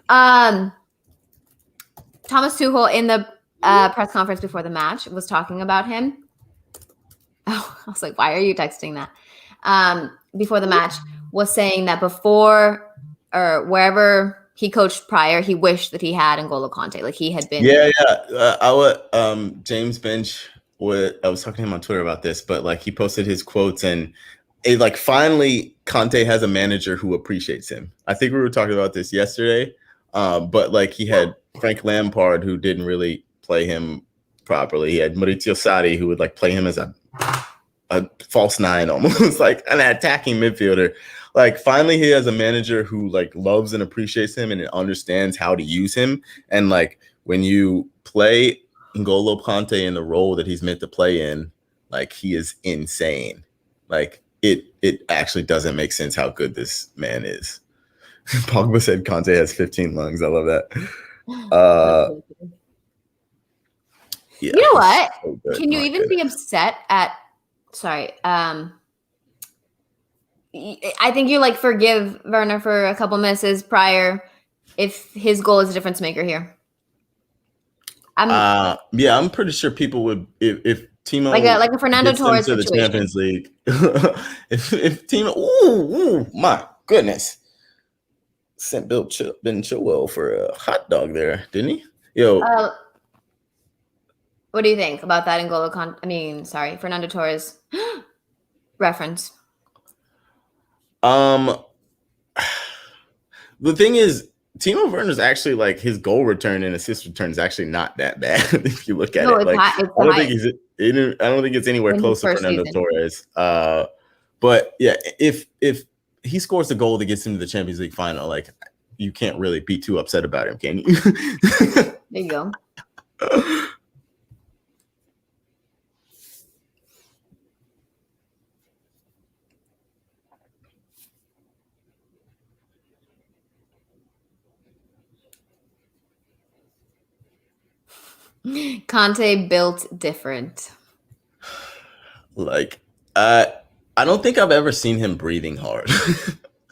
Speaker 2: Kante. Thomas Tuchel in the press conference before the match was talking about him. Oh, I was like, why are you texting that? Before the match was saying that before or wherever he coached prior, he wished that he had N'Golo Kante. Like he had been.
Speaker 1: Yeah. I would. James Bench. I was talking to him on Twitter about this, but like he posted his quotes and it like finally Conte has a manager who appreciates him. I think we were talking about this yesterday, but like he had Frank Lampard who didn't really play him properly. He had Maurizio Sarri who would like play him as a false nine, almost like an attacking midfielder. Like finally he has a manager who like loves and appreciates him and understands how to use him. And like when you play N'Golo Kante in the role that he's meant to play in, like he is insane. Like it actually doesn't make sense how good this man is. Pogba said Kante has 15 lungs. I love that.
Speaker 2: Yeah, you know what? So can you even be upset at? Sorry. I think you like forgive Werner for a couple misses prior if his goal is a difference maker here.
Speaker 1: I'm pretty sure people would if Timo
Speaker 2: like a Fernando Torres
Speaker 1: to the
Speaker 2: situation.
Speaker 1: Champions League. if Timo, ooh, my goodness, sent Ben Chilwell for a hot dog there, didn't he? Yo,
Speaker 2: what do you think about that Fernando Torres reference?
Speaker 1: The thing is, Timo Werner's actually like his goal return and assist return is actually not that bad if you look at it. Like I don't think it's anywhere close to Fernando Torres. But yeah, if he scores the goal that gets him to the Champions League final, like you can't really be too upset about him, can you?
Speaker 2: There you go. Conte built different.
Speaker 1: Like, I don't think I've ever seen him breathing hard.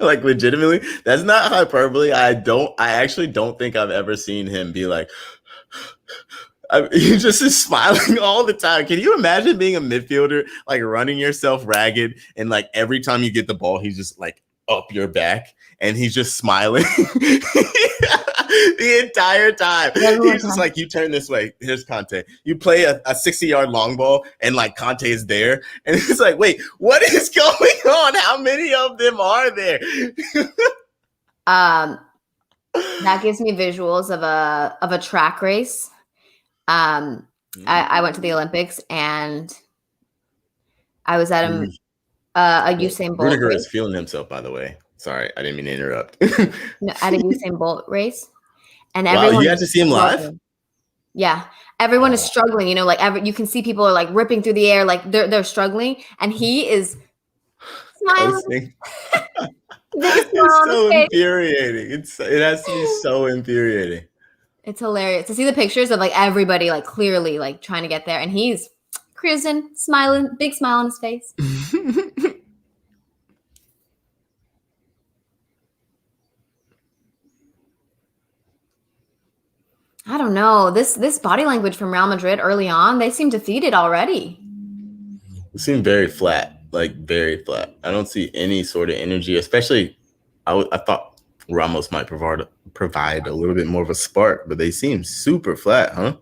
Speaker 1: Like, legitimately, that's not hyperbole. I actually don't think I've ever seen him be like, he just is smiling all the time. Can you imagine being a midfielder, like running yourself ragged, and like every time you get the ball, he's just like up your back and he's just smiling the entire time. He's just like, you turn this way, here's Conte. You play a 60-yard long ball and like Conte is there. And it's like, wait, what is going on? How many of them are there?
Speaker 2: That gives me visuals of a track race. I went to the Olympics and I was at a Usain Bolt
Speaker 1: Rudiger is feeling himself, by the way. Sorry, I didn't mean to interrupt.
Speaker 2: No, at a Usain Bolt race. And
Speaker 1: wow, you had to see him live?
Speaker 2: Yeah. Everyone is struggling, you know, like you can see people are like ripping through the air, like they're struggling, and he is smiling.
Speaker 1: It's so infuriating. It has to be so infuriating.
Speaker 2: It's hilarious to see the pictures of like everybody like clearly like trying to get there, and he's cruising, smiling, big smile on his face. I don't know. This body language from Real Madrid early on, they seem defeated already.
Speaker 1: It seemed very flat, like very flat. I don't see any sort of energy, especially I thought Ramos might provide a little bit more of a spark, but they seem super flat, huh?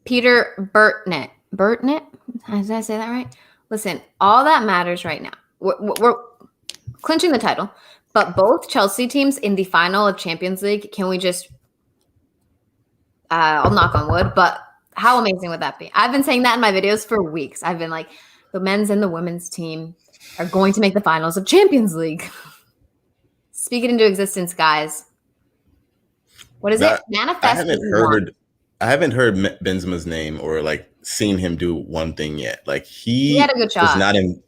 Speaker 2: Peter Burtnett. Did I say that right? Listen, all that matters right now. We're clinching the title. But both Chelsea teams in the final of Champions League, can we just I'll knock on wood, but how amazing would that be? I've been saying that in my videos for weeks. I've been like, the men's and the women's team are going to make the finals of Champions League. Speak it into existence, guys. What is it? Manifest.
Speaker 1: I haven't heard Benzema's name or like seen him do one thing yet. Like he
Speaker 2: had a good shot.
Speaker 1: Not in,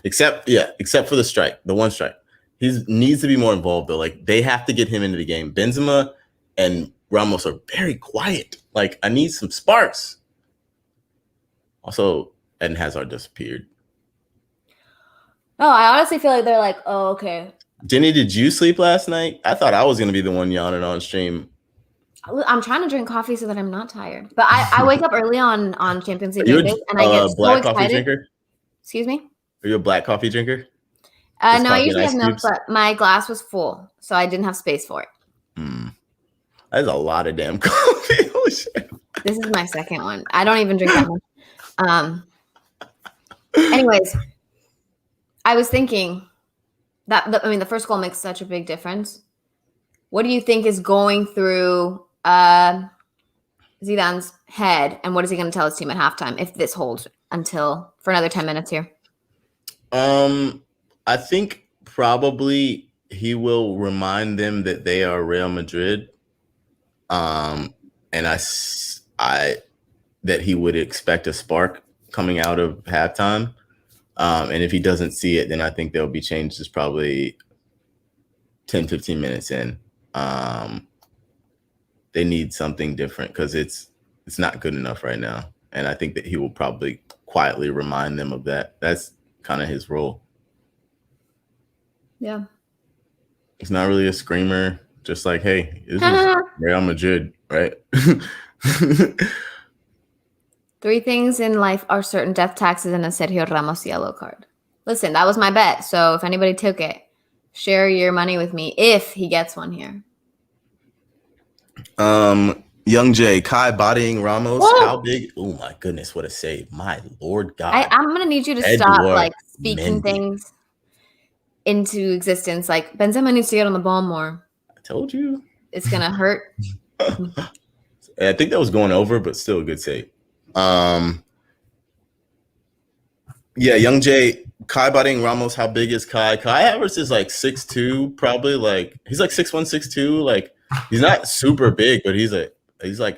Speaker 1: except for the strike, the one strike. He needs to be more involved, though. Like, they have to get him into the game. Benzema and Ramos are very quiet. Like, I need some sparks. Also, Eden Hazard disappeared.
Speaker 2: Oh, I honestly feel like they're like, oh, okay.
Speaker 1: Jenny, did you sleep last night? I thought I was going to be the one yawning on stream.
Speaker 2: I'm trying to drink coffee so that I'm not tired. But I wake up early on Champions League
Speaker 1: Are
Speaker 2: days,
Speaker 1: you
Speaker 2: and I get so excited.
Speaker 1: Coffee drinker?
Speaker 2: Excuse me?
Speaker 1: Are you a black coffee drinker?
Speaker 2: No, I usually have milk, but my glass was full, so I didn't have space for it.
Speaker 1: That's a lot of damn coffee. Holy shit.
Speaker 2: This is my second one. I don't even drink that much. Anyways, I was thinking that the first goal makes such a big difference. What do you think is going through Zidane's head, and what is he going to tell his team at halftime if this holds for another 10 minutes here?
Speaker 1: I think probably he will remind them that they are Real Madrid. And that he would expect a spark coming out of halftime. And if he doesn't see it, then I think there'll be changes probably 10, 15 minutes in. They need something different because it's not good enough right now. And I think that he will probably quietly remind them of that. That's kind of his role.
Speaker 2: Yeah.
Speaker 1: He's not really a screamer. Just like, hey, this is Real Madrid, right?
Speaker 2: 3 things in life are certain: death, taxes, and a Sergio Ramos yellow card. Listen, that was my bet. So if anybody took it, share your money with me if he gets one here.
Speaker 1: Young Jay, Kai bodying Ramos.
Speaker 2: Whoa.
Speaker 1: How big? Oh my goodness, what a save. My Lord God.
Speaker 2: I'm going to need you to stop speaking things into existence. Like, Benzema needs to get on the ball more.
Speaker 1: I told you.
Speaker 2: It's going to hurt.
Speaker 1: I think that was going over, but still a good save. Yeah, Young Jay, Kai bodying Ramos. How big is Kai? Kai averages like 6'2", probably. Like, he's like 6'1", 6'2". Like, he's not super big, but he's like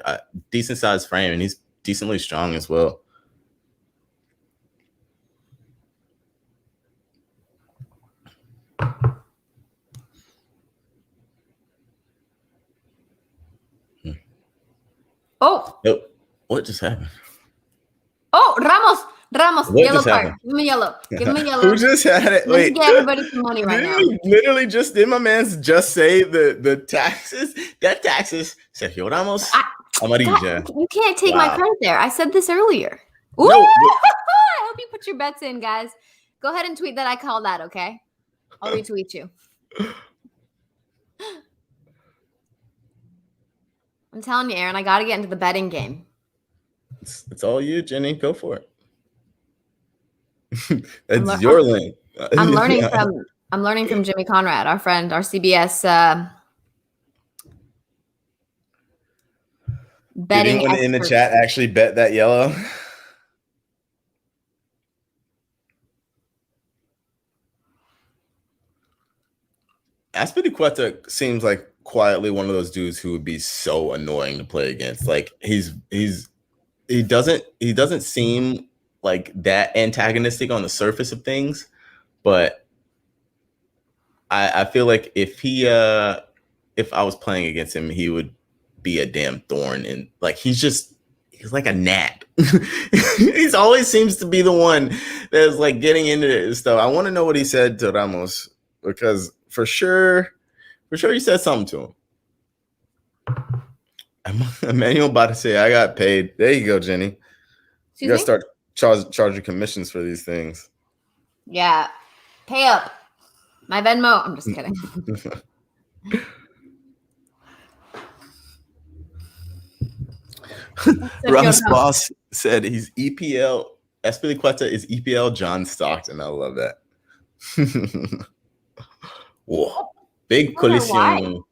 Speaker 1: a decent sized frame, and he's decently strong as well.
Speaker 2: Oh.
Speaker 1: Nope. What just happened?
Speaker 2: Oh, Ramos, what yellow card.
Speaker 1: Happened?
Speaker 2: Give me yellow.
Speaker 1: Who just had it? Wait.
Speaker 2: Get everybody some money right now.
Speaker 1: Literally did my man's just say the taxes? That taxes. Sergio Ramos. Amarilla.
Speaker 2: You can't take my credit there. I said this earlier. Ooh,
Speaker 1: no,
Speaker 2: I hope you put your bets in, guys. Go ahead and tweet that I called that, okay? I'll retweet you. I'm telling you, Aaron, I got to get into the betting game.
Speaker 1: It's all you, Jenny. Go for it. That's your lane.
Speaker 2: I'm learning from Jimmy Conrad, our friend, our CBS betting.
Speaker 1: Did anyone in the chat actually bet that yellow? Azpilicueta seems like quietly one of those dudes who would be so annoying to play against. Like he doesn't seem like that antagonistic on the surface of things, but I feel like if I was playing against him, he would be a damn thorn. And like he's like a gnat. He's always seems to be the one that's like getting into this stuff. I want to know what he said to Ramos, because for sure he said something to him. Emmanuel about to say, I got paid. There you go, Jenny. You got to start charging commissions for these things.
Speaker 2: Yeah. Pay up. My Venmo. I'm just kidding.
Speaker 1: Ross Boss said he's EPL. Azpilicueta is EPL John Stockton. I love that. Whoa. Big collision.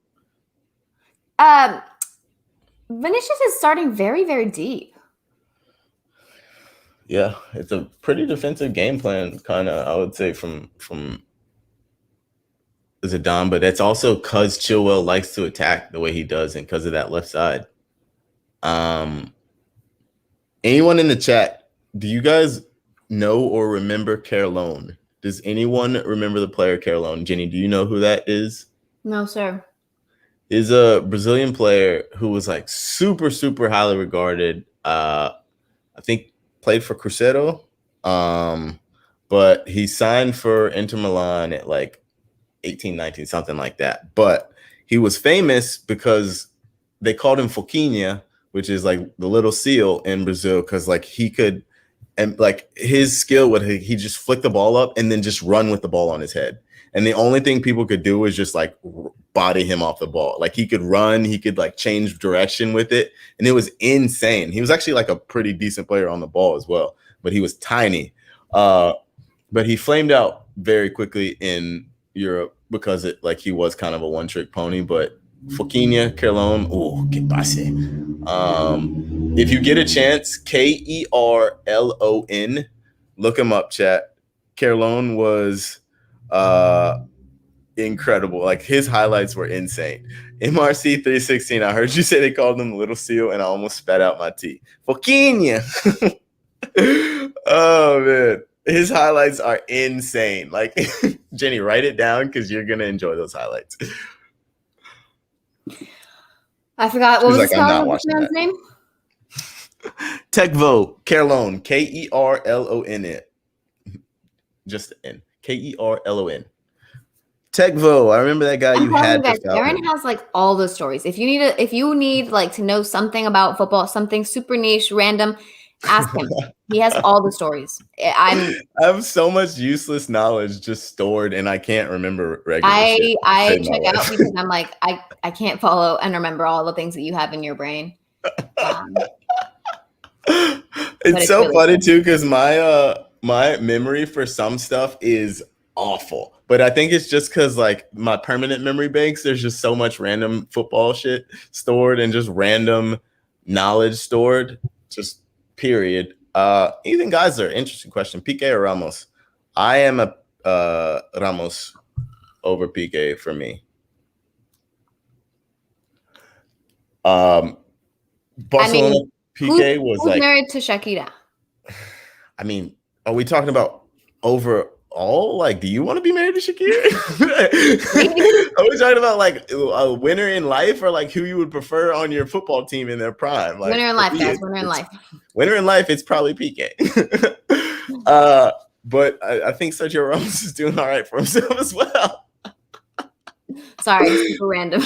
Speaker 2: Vinicius is starting very, very deep.
Speaker 1: Yeah, it's a pretty defensive game plan, kind of, I would say, from Zidane, but that's also because Chilwell likes to attack the way he does, and because of that left side. Anyone in the chat, do you guys know or remember Carlone? Does anyone remember the player Carlone? Jenny, do you know who that is?
Speaker 2: No, sir.
Speaker 1: Is a Brazilian player who was like super, super highly regarded. I think played for Cruzeiro, but he signed for Inter Milan at like 18, 19, something like that. But he was famous because they called him Foquinha, which is like the little seal in Brazil, because like he could, and like his skill would he just flick the ball up and then just run with the ball on his head. And the only thing people could do was just like body him off the ball. Like he could run, he could like change direction with it. And it was insane. He was actually like a pretty decent player on the ball as well, but he was tiny. But he flamed out very quickly in Europe because he was kind of a one-trick pony. But Foquinha, Kerlon, que passe. If you get a chance, Kerlon, look him up, chat. Kerlon was incredible. Like his highlights were insane. MRC 316, I heard you say they called him Little Seal, and I almost spat out my tea. Foquinha. Oh man, his highlights are insane. Like Jenny, write it down because you're gonna enjoy those highlights.
Speaker 2: I forgot what was the man's name.
Speaker 1: Tekvo Kerlon, Kerlon. Just the N. Kerlon. Tekvo, I remember that guy. You had to.
Speaker 2: Aaron has like all the stories. If you need like to know something about football, something super niche, random, ask him. He has all the stories. I
Speaker 1: have so much useless knowledge just stored, and I can't remember regular shit.
Speaker 2: I check out because I'm like I can't follow and remember all the things that you have in your brain.
Speaker 1: It's so really funny too because my memory for some stuff is awful, but I think it's just because like my permanent memory banks, there's just so much random football shit stored and just random knowledge stored, just period. Ethan Geisler, interesting question. Piqué or Ramos? I am a Ramos over Piqué for me. Barcelona, Piqué was
Speaker 2: who's married to Shakira?
Speaker 1: I mean, are we talking about overall? Like, do you want to be married to Shakira? Are we talking about like a winner in life, or like who you would prefer on your football team in their prime? Like,
Speaker 2: winner in life, guys. Winner in life.
Speaker 1: Winner in life, it's probably Piqué. But I think Sergio Ramos is doing all right for himself as well.
Speaker 2: Sorry, super random.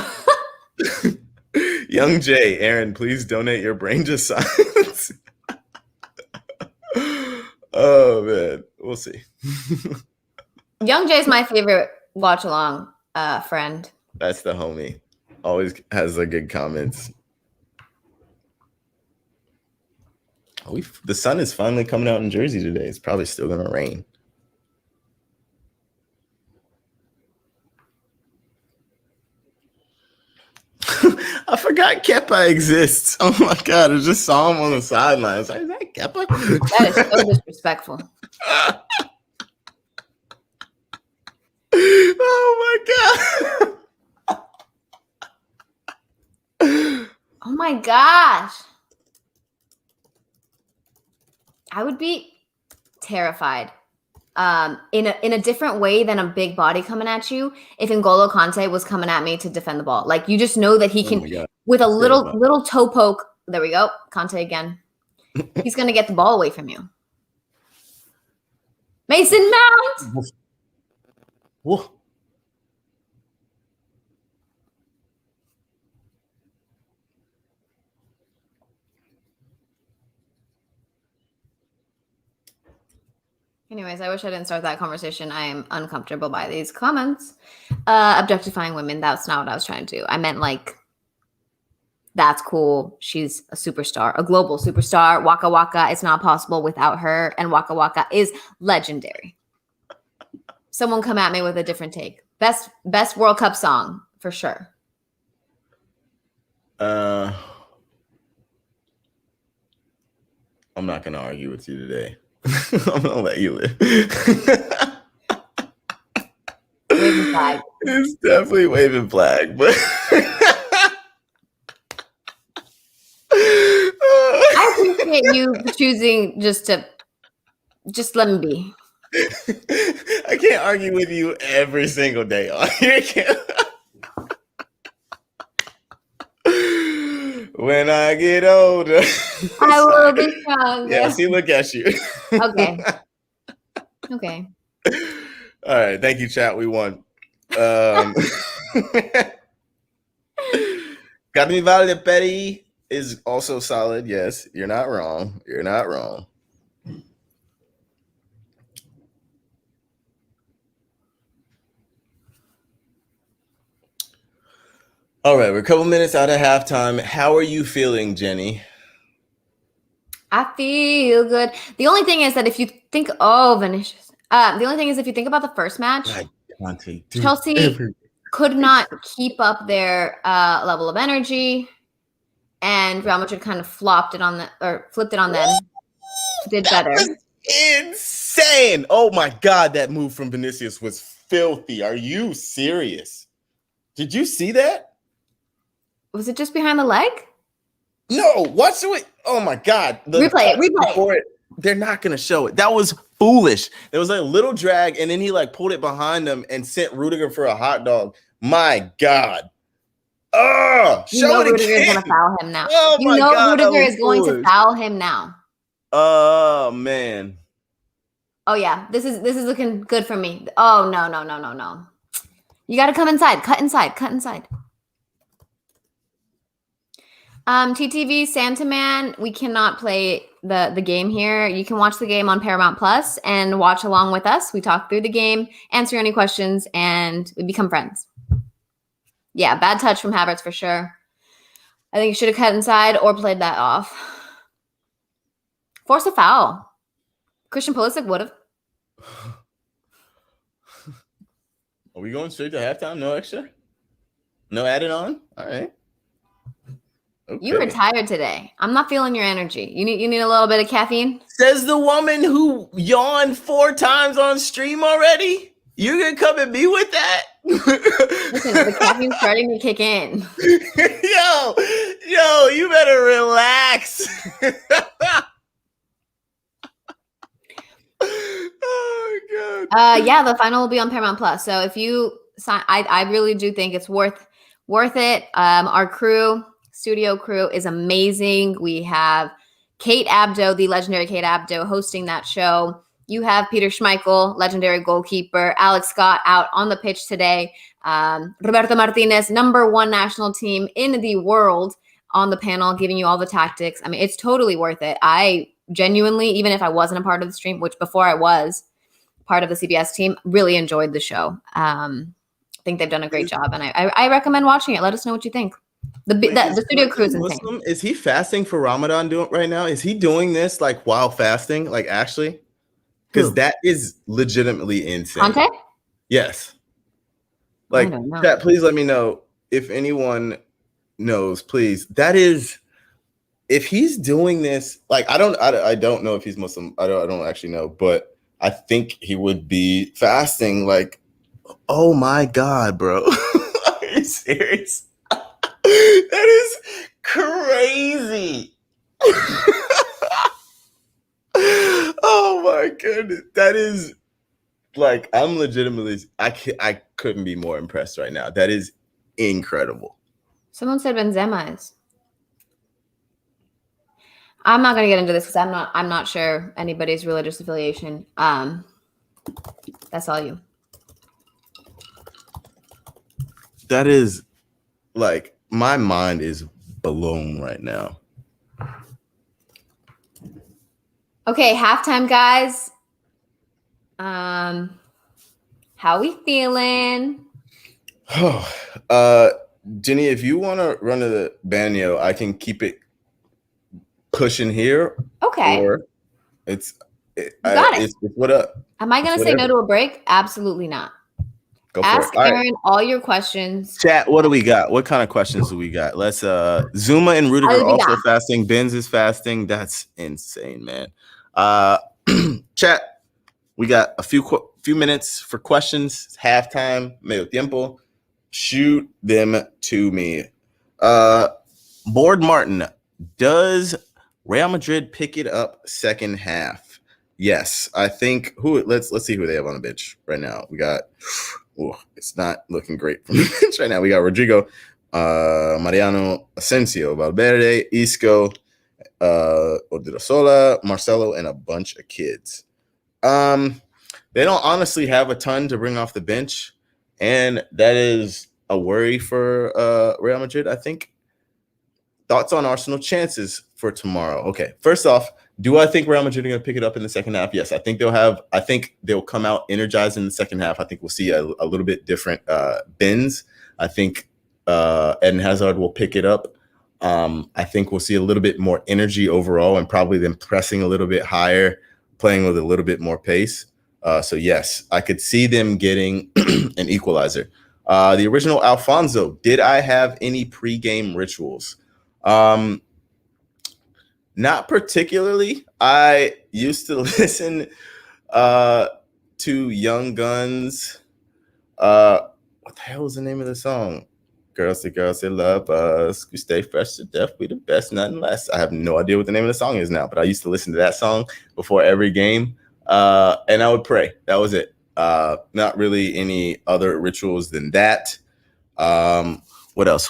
Speaker 1: Young Jay, Aaron, please donate your brain to science. Oh man, we'll see.
Speaker 2: Young Jay is my favorite watch-along friend.
Speaker 1: That's the homie. Always has the good comments. The sun is finally coming out in Jersey today. It's probably still gonna rain. I forgot Kepa exists. Oh my god, I just saw him on the sidelines. Is that Kepa?
Speaker 2: That is so disrespectful.
Speaker 1: Oh my god.
Speaker 2: Oh my gosh. I would be terrified. In a different way than a big body coming at you. If N'Golo Kante was coming at me to defend the ball, like you just know that he can with a little toe poke. There we go, Kante again. He's gonna get the ball away from you. Mason Mount.
Speaker 1: Whoa.
Speaker 2: Anyways, I wish I didn't start that conversation. I am uncomfortable by these comments. Objectifying women. That's not what I was trying to do. I meant like, that's cool. She's a superstar, a global superstar. Waka Waka. It's not possible without her. And Waka Waka is legendary. Someone come at me with a different take. Best World Cup song for sure.
Speaker 1: I'm not going to argue with you today. I'm gonna let you live.
Speaker 2: Waving flag.
Speaker 1: It's definitely waving flag, but
Speaker 2: I appreciate you choosing just let me be.
Speaker 1: I can't argue with you every single day on here. When I get older,
Speaker 2: I will be strong.
Speaker 1: Yeah, see, look at you.
Speaker 2: Okay. Okay.
Speaker 1: All right. Thank you, chat. We won. Carnival de Paris is also solid. Yes, you're not wrong. You're not wrong. All right, we're a couple minutes out of halftime. How are you feeling, Jenny?
Speaker 2: I feel good. The only thing is that if you think, Vinicius. The only thing is if you think about the first match, Chelsea could not keep up their level of energy, and Real Madrid kind of flipped it on them. Did better.
Speaker 1: Was insane! Oh my God, that move from Vinicius was filthy. Are you serious? Did you see that?
Speaker 2: Was it just behind the leg?
Speaker 1: No, watch it. Oh my God.
Speaker 2: Replay it.
Speaker 1: They're not going to show it. That was foolish. There was a little drag, and then he pulled it behind him and sent Rudiger for a hot dog. My God. Oh, show it
Speaker 2: Rudiger is going to foul him now. Oh my God, Rudiger is going to foul him now.
Speaker 1: Oh man.
Speaker 2: Oh yeah, this is looking good for me. Oh no. You got to come inside. Cut inside. TTV Santa Man, we cannot play the game here. You can watch the game on Paramount Plus and watch along with us. We talk through the game, answer any questions, and we become friends. Yeah, bad touch from Havertz for sure. I think you should have cut inside or played that off. Force a foul. Christian Pulisic would have.
Speaker 1: Are we going straight to halftime? No extra? No added on? All right.
Speaker 2: Okay. You were tired today. I'm not feeling your energy. You need a little bit of caffeine?
Speaker 1: Says the woman who yawned 4 times on stream already. You're going to come at me with that?
Speaker 2: Listen, the caffeine's starting to kick in.
Speaker 1: Yo, you better relax. Oh, God.
Speaker 2: Yeah, the final will be on Paramount Plus. So if you sign, I really do think it's worth it. Our studio crew is amazing. We have Kate Abdo, the legendary Kate Abdo, hosting that show. You have Peter Schmeichel, legendary goalkeeper. Alex Scott out on the pitch today. Roberto Martinez, #1 national team in the world, on the panel, giving you all the tactics. I mean, it's totally worth it. I genuinely, even if I wasn't a part of the stream, which before I was part of the CBS team, really enjoyed the show. I think they've done a great job, and I recommend watching it. Let us know what you think. The studio crew is insane.
Speaker 1: Is he fasting for Ramadan right now? Is he doing this while fasting? Actually? Because that is legitimately insane.
Speaker 2: Conte?
Speaker 1: Yes. Chat, please let me know if anyone knows, please. That is, if he's doing this, I don't know if he's Muslim. I don't actually know, but I think he would be fasting. Oh my God, bro. Are you serious? That is crazy. Oh my goodness. That is I'm legitimately, I couldn't be more impressed right now. That is incredible.
Speaker 2: Someone said Benzema is. I'm not going to get into this because I'm not sure anybody's religious affiliation. That's all you.
Speaker 1: That is my mind is blown right now.
Speaker 2: Okay, halftime, guys. How we feeling?
Speaker 1: Jenny, if you want to run to the banyo, I can keep it pushing here.
Speaker 2: Okay.
Speaker 1: Or it's what up?
Speaker 2: Am I going to say no to a break? Absolutely not.
Speaker 1: Go
Speaker 2: Ask Aaron all your questions.
Speaker 1: Chat, what do we got? What kind of questions do we got? Let's Zuma and Rudiger also fasting. Benz is fasting. That's insane, man. Chat, we got a few minutes for questions. It's halftime. Medio tiempo. Shoot them to me. Board Martin, does Real Madrid pick it up second half? Yes, I think. Let's see who they have on the bench right now. We got. It's not looking great from the bench right now. We got Rodrigo, Mariano Asensio, Valverde, Isco, Odriozola, Marcelo, and a bunch of kids. They don't honestly have a ton to bring off the bench, and that is a worry for Real Madrid, I think. Thoughts on Arsenal chances for tomorrow? Okay, first off, do I think Real Madrid are going to pick it up in the second half? Yes, I think they'll come out energized in the second half. I think we'll see a little bit different bends. I think Eden Hazard will pick it up. I think we'll see a little bit more energy overall, and probably them pressing a little bit higher, playing with a little bit more pace. So yes, I could see them getting an equalizer. The original Alfonso, did I have any pregame rituals? Not particularly. I used to listen to Young Guns. What the hell was the name of the song? Girls, they love us. We stay fresh to death. We the best, nothing less. I have no idea what the name of the song is now, but I used to listen to that song before every game. And I would pray. That was it. Not really any other rituals than that. What else?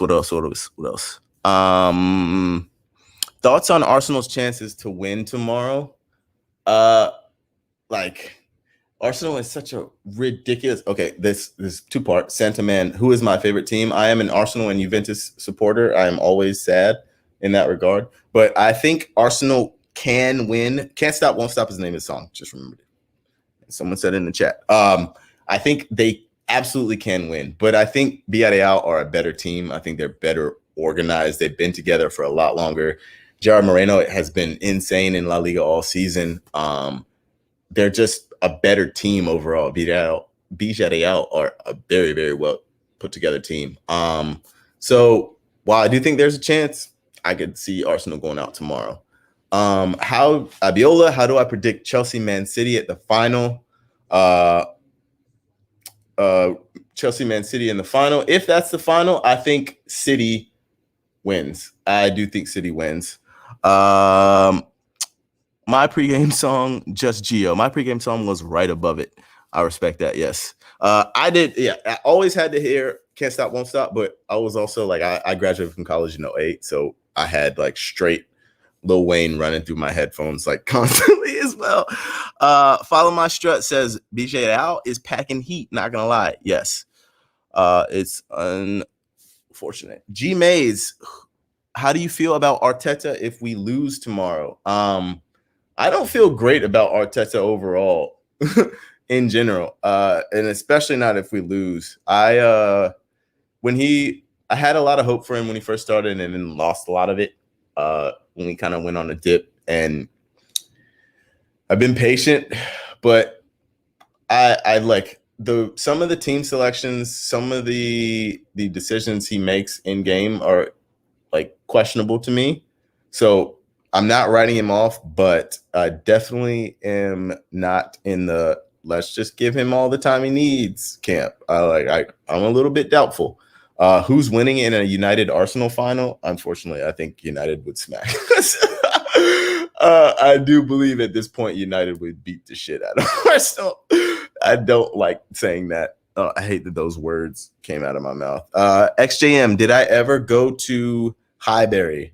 Speaker 1: Thoughts on Arsenal's chances to win tomorrow? Arsenal is such a ridiculous. Okay, this two-part. Santaman, who is my favorite team? I am an Arsenal and Juventus supporter. I am always sad in that regard. But I think Arsenal can win. Can't Stop, Won't Stop is the name of the song. Just remembered it. Someone said it in the chat. I think they absolutely can win. But I think Villarreal are a better team. I think they're better organized. They've been together for a lot longer. Gerard Moreno has been insane in La Liga all season. They're just a better team overall. Villarreal are a very, very well put together team. So while I do think there's a chance, I could see Arsenal going out tomorrow. How do I predict Chelsea Man City at the final? Chelsea Man City in the final. If that's the final, I think City wins. I do think City wins. My pregame song, Just Gio. My pregame song was right above it. I respect that. Yes. I did. Yeah. I always had to hear Can't Stop, Won't Stop, but I was also I graduated from college in 2008. So I had straight Lil Wayne running through my headphones constantly as well. Follow My Strut says BJ Al is packing heat. Not going to lie. Yes. It's unfortunate. G Mays, how do you feel about Arteta if we lose tomorrow? I don't feel great about Arteta overall in general, and especially not if we lose. I had a lot of hope for him when he first started and then lost a lot of it when he kind of went on a dip. And I've been patient, but I like some of the team selections, some of the decisions he makes in game are questionable to me. So I'm not writing him off, but I definitely am not in the let's just give him all the time he needs camp. I'm a little bit doubtful. Who's winning in a United Arsenal final? Unfortunately, I think United would smack us. I do believe at this point United would beat the shit out of Arsenal. I don't like saying that. I hate that those words came out of my mouth. XJM, did I ever go to Highbury?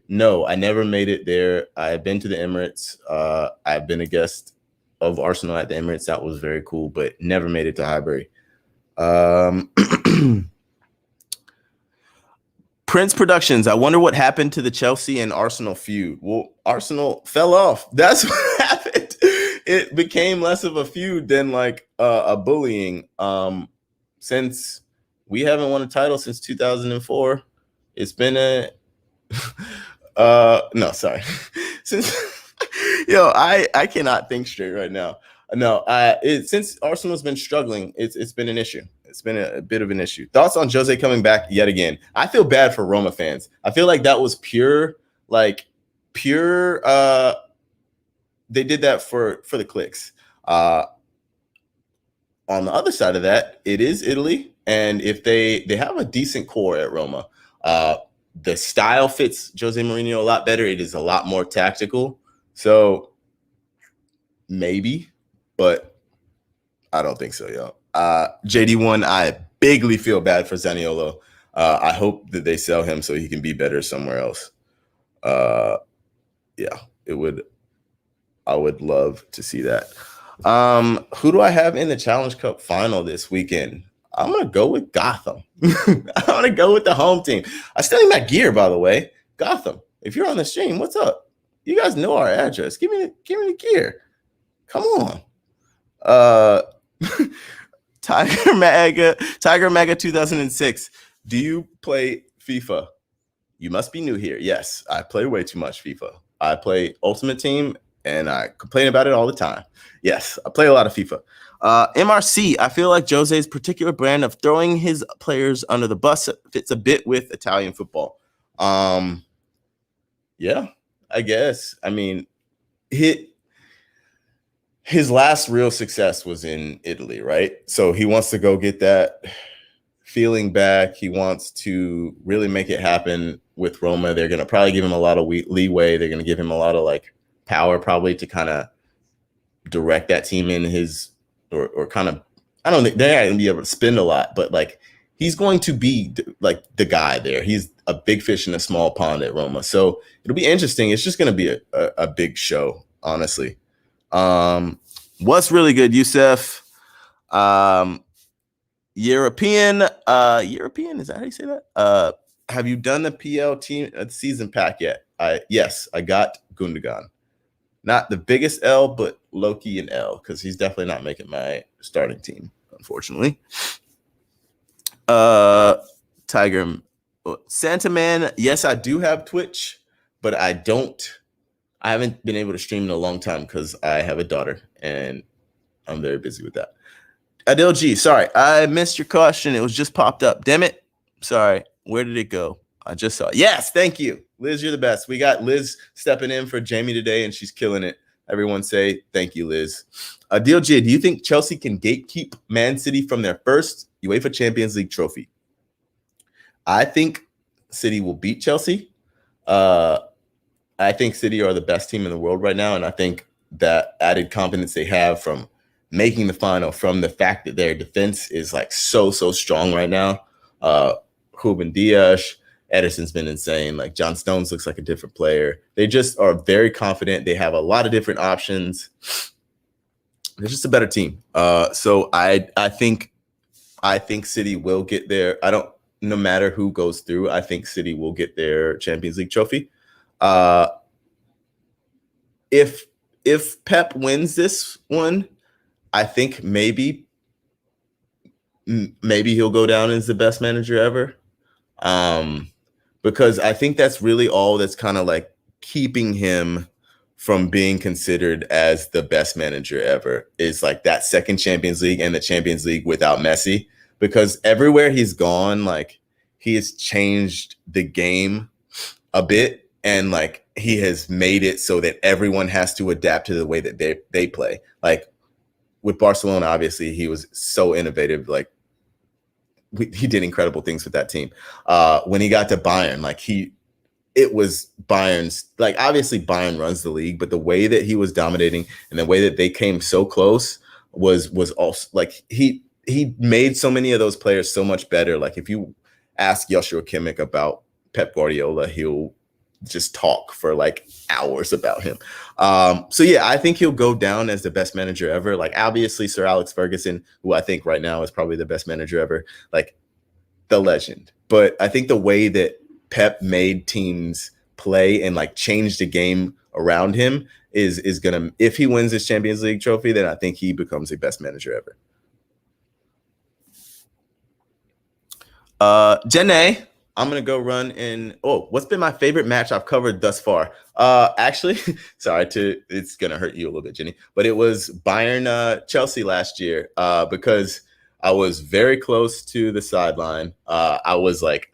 Speaker 1: No, I never made it there. I've been to the Emirates. I've been a guest of Arsenal at the Emirates. That was very cool, but never made it to Highbury. Prince Productions, I wonder what happened to the Chelsea and Arsenal feud. Well, Arsenal fell off. That's what happened. It became less of a feud than a bullying. Since we haven't won a title since 2004, it's been a no, sorry. Since I cannot think straight right now. No, since Arsenal's been struggling, it's been an issue. It's been a bit of an issue. Thoughts on Jose coming back yet again? I feel bad for Roma fans. I feel like that was pure. They did that for the clicks. On the other side of that, it is Italy, and if they have a decent core at Roma, the style fits Jose Mourinho a lot better. It is a lot more tactical. So maybe, but I don't think so, yo. JD1, I bigly feel bad for Zaniolo. I hope that they sell him so he can be better somewhere else. Yeah, I would love to see that. Who do I have in the Challenge Cup final this weekend? I'm going to go with Gotham. I'm going to go with the home team. I still need my gear, by the way. Gotham, if you're on the stream, what's up? You guys know our address. Give me the gear. Come on. Tiger Mega 2006. Do you play FIFA? You must be new here. Yes, I play way too much FIFA. I play Ultimate Team, and I complain about it all the time. Yes, I play a lot of FIFA. MRC, I feel like Jose's particular brand of throwing his players under the bus fits a bit with Italian football. Yeah, I guess. I mean, his last real success was in Italy, right? So he wants to go get that feeling back. He wants to really make it happen with Roma. They're going to probably give him a lot of leeway. They're going to give him a lot of like power probably to kind of direct that team in his or kind of, I don't think they're not going to be able to spend a lot, but like he's going to be like the guy there. He's a big fish in a small pond at Roma. So it'll be interesting. It's just going to be a big show, honestly. What's really good, Youssef? European, is that how you say that? Have you done the PL team season pack yet? Yes, I got Gundogan. Not the biggest L, but low-key an L, because he's definitely not making my starting team, unfortunately. Tiger Santa Man, yes, I do have Twitch, but I haven't been able to stream in a long time because I have a daughter and I'm very busy with that. Adil G, sorry, I missed your question. It was just popped up. Damn it. Sorry. Where did it go? I just saw it. Yes, thank you. Liz, you're the best. We got Liz stepping in for Jamie today, and she's killing it. Everyone say thank you, Liz. Adil G, do you think Chelsea can gatekeep Man City from their first UEFA Champions League trophy? I think City will beat Chelsea. I think City are the best team in the world right now, and I think that added confidence they have from making the final, from the fact that their defense is like so strong right now. Ruben Dias, Ederson's been insane. Like John Stones looks like a different player. They just are very confident. They have a lot of different options. They're just a better team. So I think City will get there. No matter who goes through, I think City will get their Champions League trophy. If Pep wins this one, I think maybe he'll go down as the best manager ever. Because I think that's really all that's kind of like keeping him from being considered as the best manager ever is like that second Champions League and the Champions League without Messi. Because everywhere he's gone, like he has changed the game a bit, and like he has made it so that everyone has to adapt to the way that they play. Like with Barcelona, obviously he was so innovative. Like he did incredible things with that team. When he got to Bayern, like it was Bayern's, like obviously Bayern runs the league, but the way that he was dominating and the way that they came so close was also like he made so many of those players so much better. Like if you ask Joshua Kimmich about Pep Guardiola, he'll just talk for like hours about him. So yeah, I think he'll go down as the best manager ever. Like obviously Sir Alex Ferguson, who I think right now is probably the best manager ever, like the legend. But I think the way that Pep made teams play and like change the game around him is gonna, if he wins his Champions League trophy, then I think he becomes the best manager ever. Jenny, I'm gonna go run in. Oh, what's been my favorite match I've covered thus far? Actually, it's gonna hurt you a little bit, Jenny, but it was Bayern Chelsea last year because I was very close to the sideline. I was like,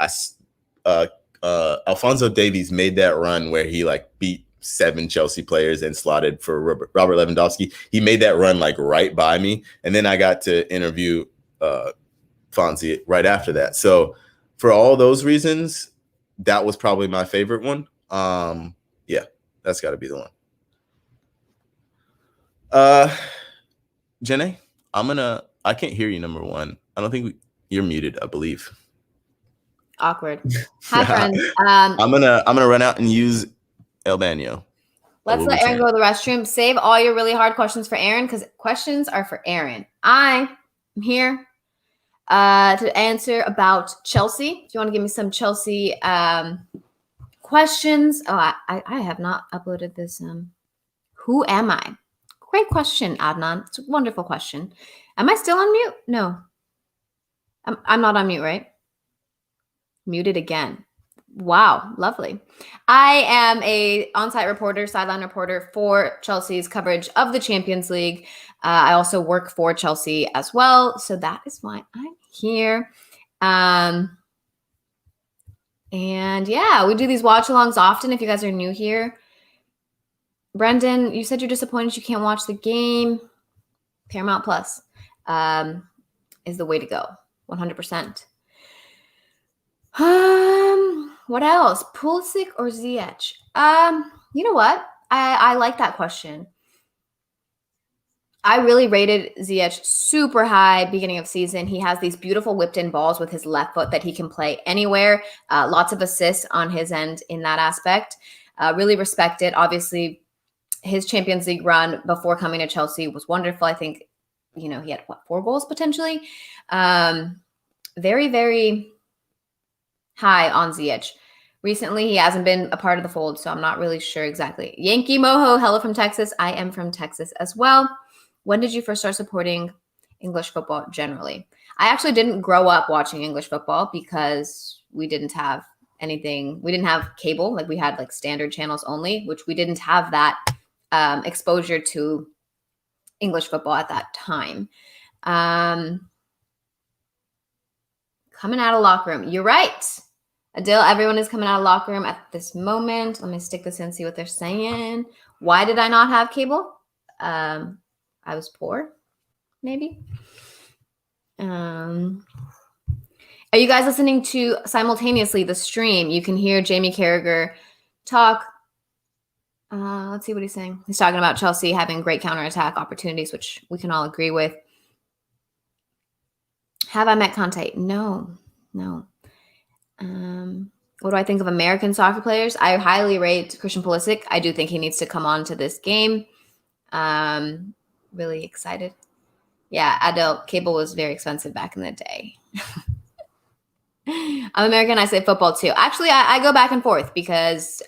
Speaker 1: Alphonso Davies made that run where he like beat 7 Chelsea players and slotted for Robert Lewandowski. He made that run like right by me, and then I got to interview Fonzie right after that. So for all those reasons, that was probably my favorite one. Yeah, that's got to be the one. Jenny, I can't hear you, number one. I don't think you're muted, I believe.
Speaker 2: Awkward. Hi, friends.
Speaker 1: I'm gonna run out and use El Baño.
Speaker 2: Let's let Aaron go to the restroom. Save all your really hard questions for Aaron, because questions are for Aaron. I am here. to answer about Chelsea. If you want to give me some Chelsea questions. Oh, I have not uploaded this. Who am I? Great question, Adnan. It's a wonderful question. Am I still on mute? No. I'm not on mute, right? Muted again. Wow, lovely. I am a on-site reporter, sideline reporter for Chelsea's coverage of the Champions League. I also work for Chelsea as well, so that is why I'm here. And yeah, we do these watch-alongs often if you guys are new here. Brendan, you said you're disappointed you can't watch the game. Paramount Plus is the way to go, 100%. What else? Pulisic or Ziyech? You know what? I like that question. I really rated Ziyech super high beginning of season. He has these beautiful whipped in balls with his left foot that he can play anywhere. Lots of assists on his end in that aspect. Really respect it. Obviously, his Champions League run before coming to Chelsea was wonderful. I think, he had 4 goals potentially. Very, very high on Ziyech. Recently, he hasn't been a part of the fold, so I'm not really sure exactly. Yankee Moho, hello from Texas. I am from Texas as well. When did you first start supporting English football generally? I actually didn't grow up watching English football because we didn't have anything. We didn't have cable. We had standard channels only, which we didn't have that exposure to English football at that time. Coming out of locker room. You're right. Adil, everyone is coming out of locker room at this moment. Let me stick this in, see what they're saying. Why did I not have cable? I was poor, maybe. Are you guys listening to simultaneously the stream? You can hear Jamie Carragher talk. Let's see what he's saying. He's talking about Chelsea having great counterattack opportunities, which we can all agree with. Have I met Conte? No. What do I think of American soccer players? I highly rate Christian Pulisic. I do think he needs to come on to this game. Really excited. Yeah, adult cable was very expensive back in the day. I'm American. I say football too. Actually, I go back and forth because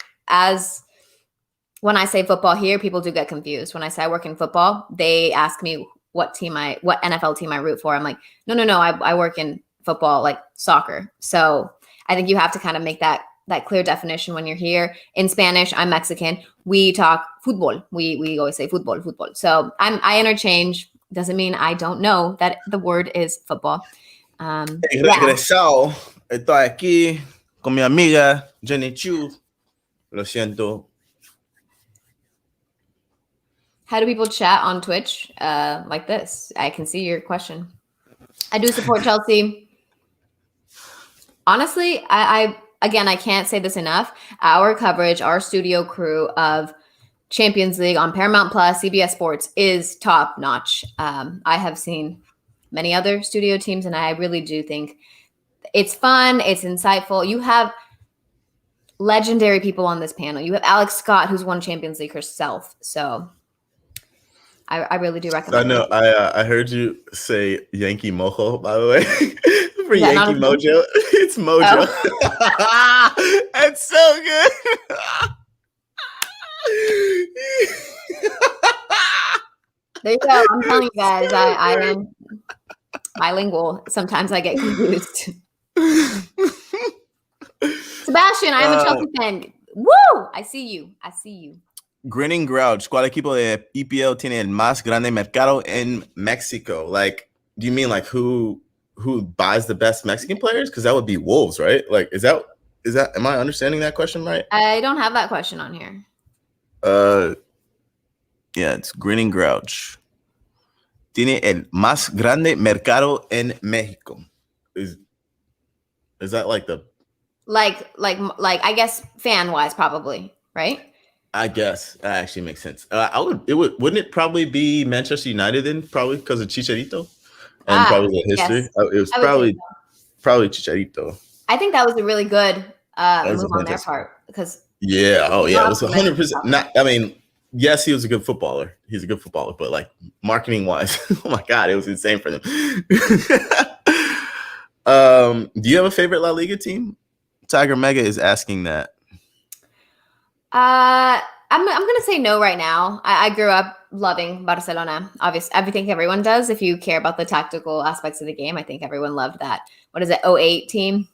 Speaker 2: when I say football here, people do get confused. When I say I work in football, they ask me what NFL team I root for. I'm like, no. I work in football, soccer. So I think you have to kind of make that clear definition when you're here. In Spanish, I'm Mexican. We talk football. We always say football. So I interchange. Doesn't mean I don't know that the word is football.
Speaker 1: Regresado. Estoy aquí con mi amiga Jenny Chu. Lo siento.
Speaker 2: How do people chat on Twitch like this? I can see your question. I do support Chelsea. Honestly, I can't say this enough. Our coverage, our studio crew of Champions League on Paramount Plus, CBS Sports is top notch. I have seen many other studio teams, and I really do think it's fun. It's insightful. You have legendary people on this panel. You have Alex Scott, who's won Champions League herself. So I really do recommend it.
Speaker 1: I know. I heard you say Yankee Mojo, by the way. For Yankee Mojo. It's Mojo. Oh. That's so good.
Speaker 2: There you go. I'm telling you guys, I am bilingual. Sometimes I get confused. Sebastian, I am a Chelsea fan. Woo! I see you.
Speaker 1: Grinning Grouch, ¿cuál equipo de EPL tiene el más grande mercado en Mexico? Do you mean who buys the best Mexican players? Because that would be Wolves, right? Is that am I understanding that question right?
Speaker 2: I don't have that question on here.
Speaker 1: Yeah, it's Grinning Grouch. Tiene el más grande mercado en México. Is that the
Speaker 2: I guess fan wise probably, right?
Speaker 1: I guess that actually makes sense. Wouldn't it probably be Manchester United then? Probably because of Chicharito and probably the history. Yes. It was probably Chicharito.
Speaker 2: I think that was a really good move on their part because
Speaker 1: it was 100%. Not. I mean, yes, he was a good footballer. He's a good footballer, but marketing wise, oh my God, it was insane for them. Do you have a favorite La Liga team? Tiger Mega is asking that.
Speaker 2: I'm gonna say no right now. I grew up loving Barcelona. Obviously, I think everyone does. If you care about the tactical aspects of the game, I think everyone loved that. What is it, 08 team?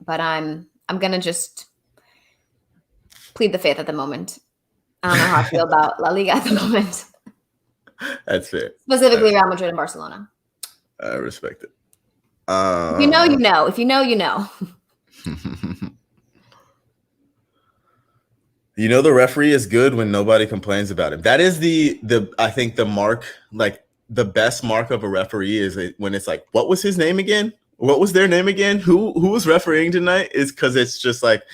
Speaker 2: But I'm gonna just plead the fifth at the moment. I don't know how I feel about La Liga at the moment.
Speaker 1: That's fair.
Speaker 2: Specifically Real Madrid and Barcelona.
Speaker 1: I respect it.
Speaker 2: If you know, you know. If you know, you know.
Speaker 1: You know, the referee is good when nobody complains about him. That is the I think the mark, like the best mark of a referee is when it's like, what was his name again? What was their name again? Who was refereeing tonight? Is because it's just like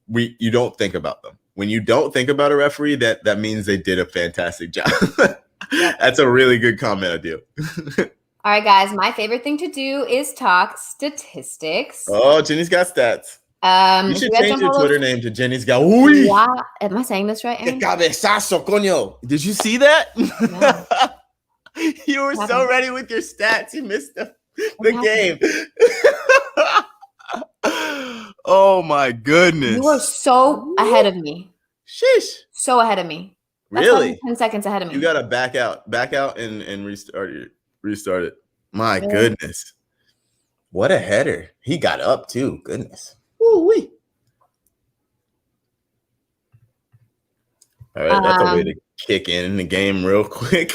Speaker 1: you don't think about them. When you don't think about a referee, that means they did a fantastic job. That's a really good comment, Adil.
Speaker 2: All right, guys. My favorite thing to do is talk statistics.
Speaker 1: Oh, Jenny's got stats. You should change your Twitter name to Jenny's got.
Speaker 2: Am I saying this right?
Speaker 1: Que cabezazo, coño. Did you see that? No. You were so ready with your stats. You missed the game. Oh my goodness.
Speaker 2: You were so ahead of me.
Speaker 1: Sheesh.
Speaker 2: So ahead of me. That's
Speaker 1: really?
Speaker 2: 10 seconds ahead of me.
Speaker 1: You got to back out and restart it. My goodness. What a header. He got up too. Goodness. Woo-wee. All right, that's a way to kick in the game real quick.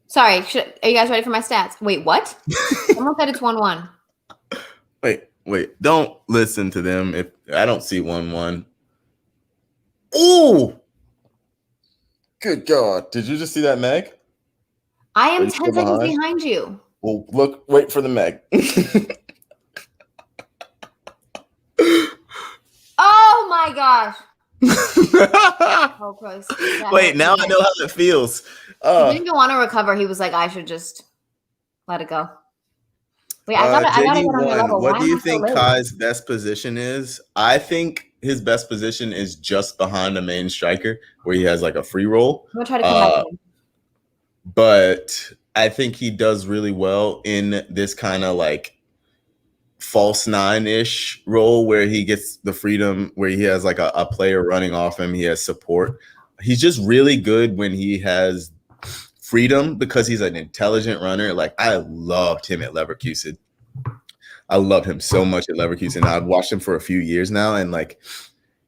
Speaker 2: Sorry, are you guys ready for my stats? Wait, what? Someone said it's 1-1.
Speaker 1: Wait. Don't listen to them. If I don't see 1-1. Oh! Good God. Did you just see that, Meg?
Speaker 2: I am 10 seconds behind you.
Speaker 1: Well, wait for the Meg.
Speaker 2: Oh my gosh. Oh, Christ.
Speaker 1: Wait, now I know how it feels.
Speaker 2: He didn't want to recover. He was like, I should just let it go. Wait, I gotta get on your level.
Speaker 1: What do you think Kai's best position is? I think his best position is just behind the main striker, where he has like a free roll.
Speaker 2: I'm gonna try to come back in.
Speaker 1: But I think he does really well in this kind of like false nine-ish role where he gets the freedom, where he has like a player running off him. He has support. He's just really good when he has freedom because he's an intelligent runner. Like I loved him at Leverkusen. I love him so much at Leverkusen. I've watched him for a few years now, and like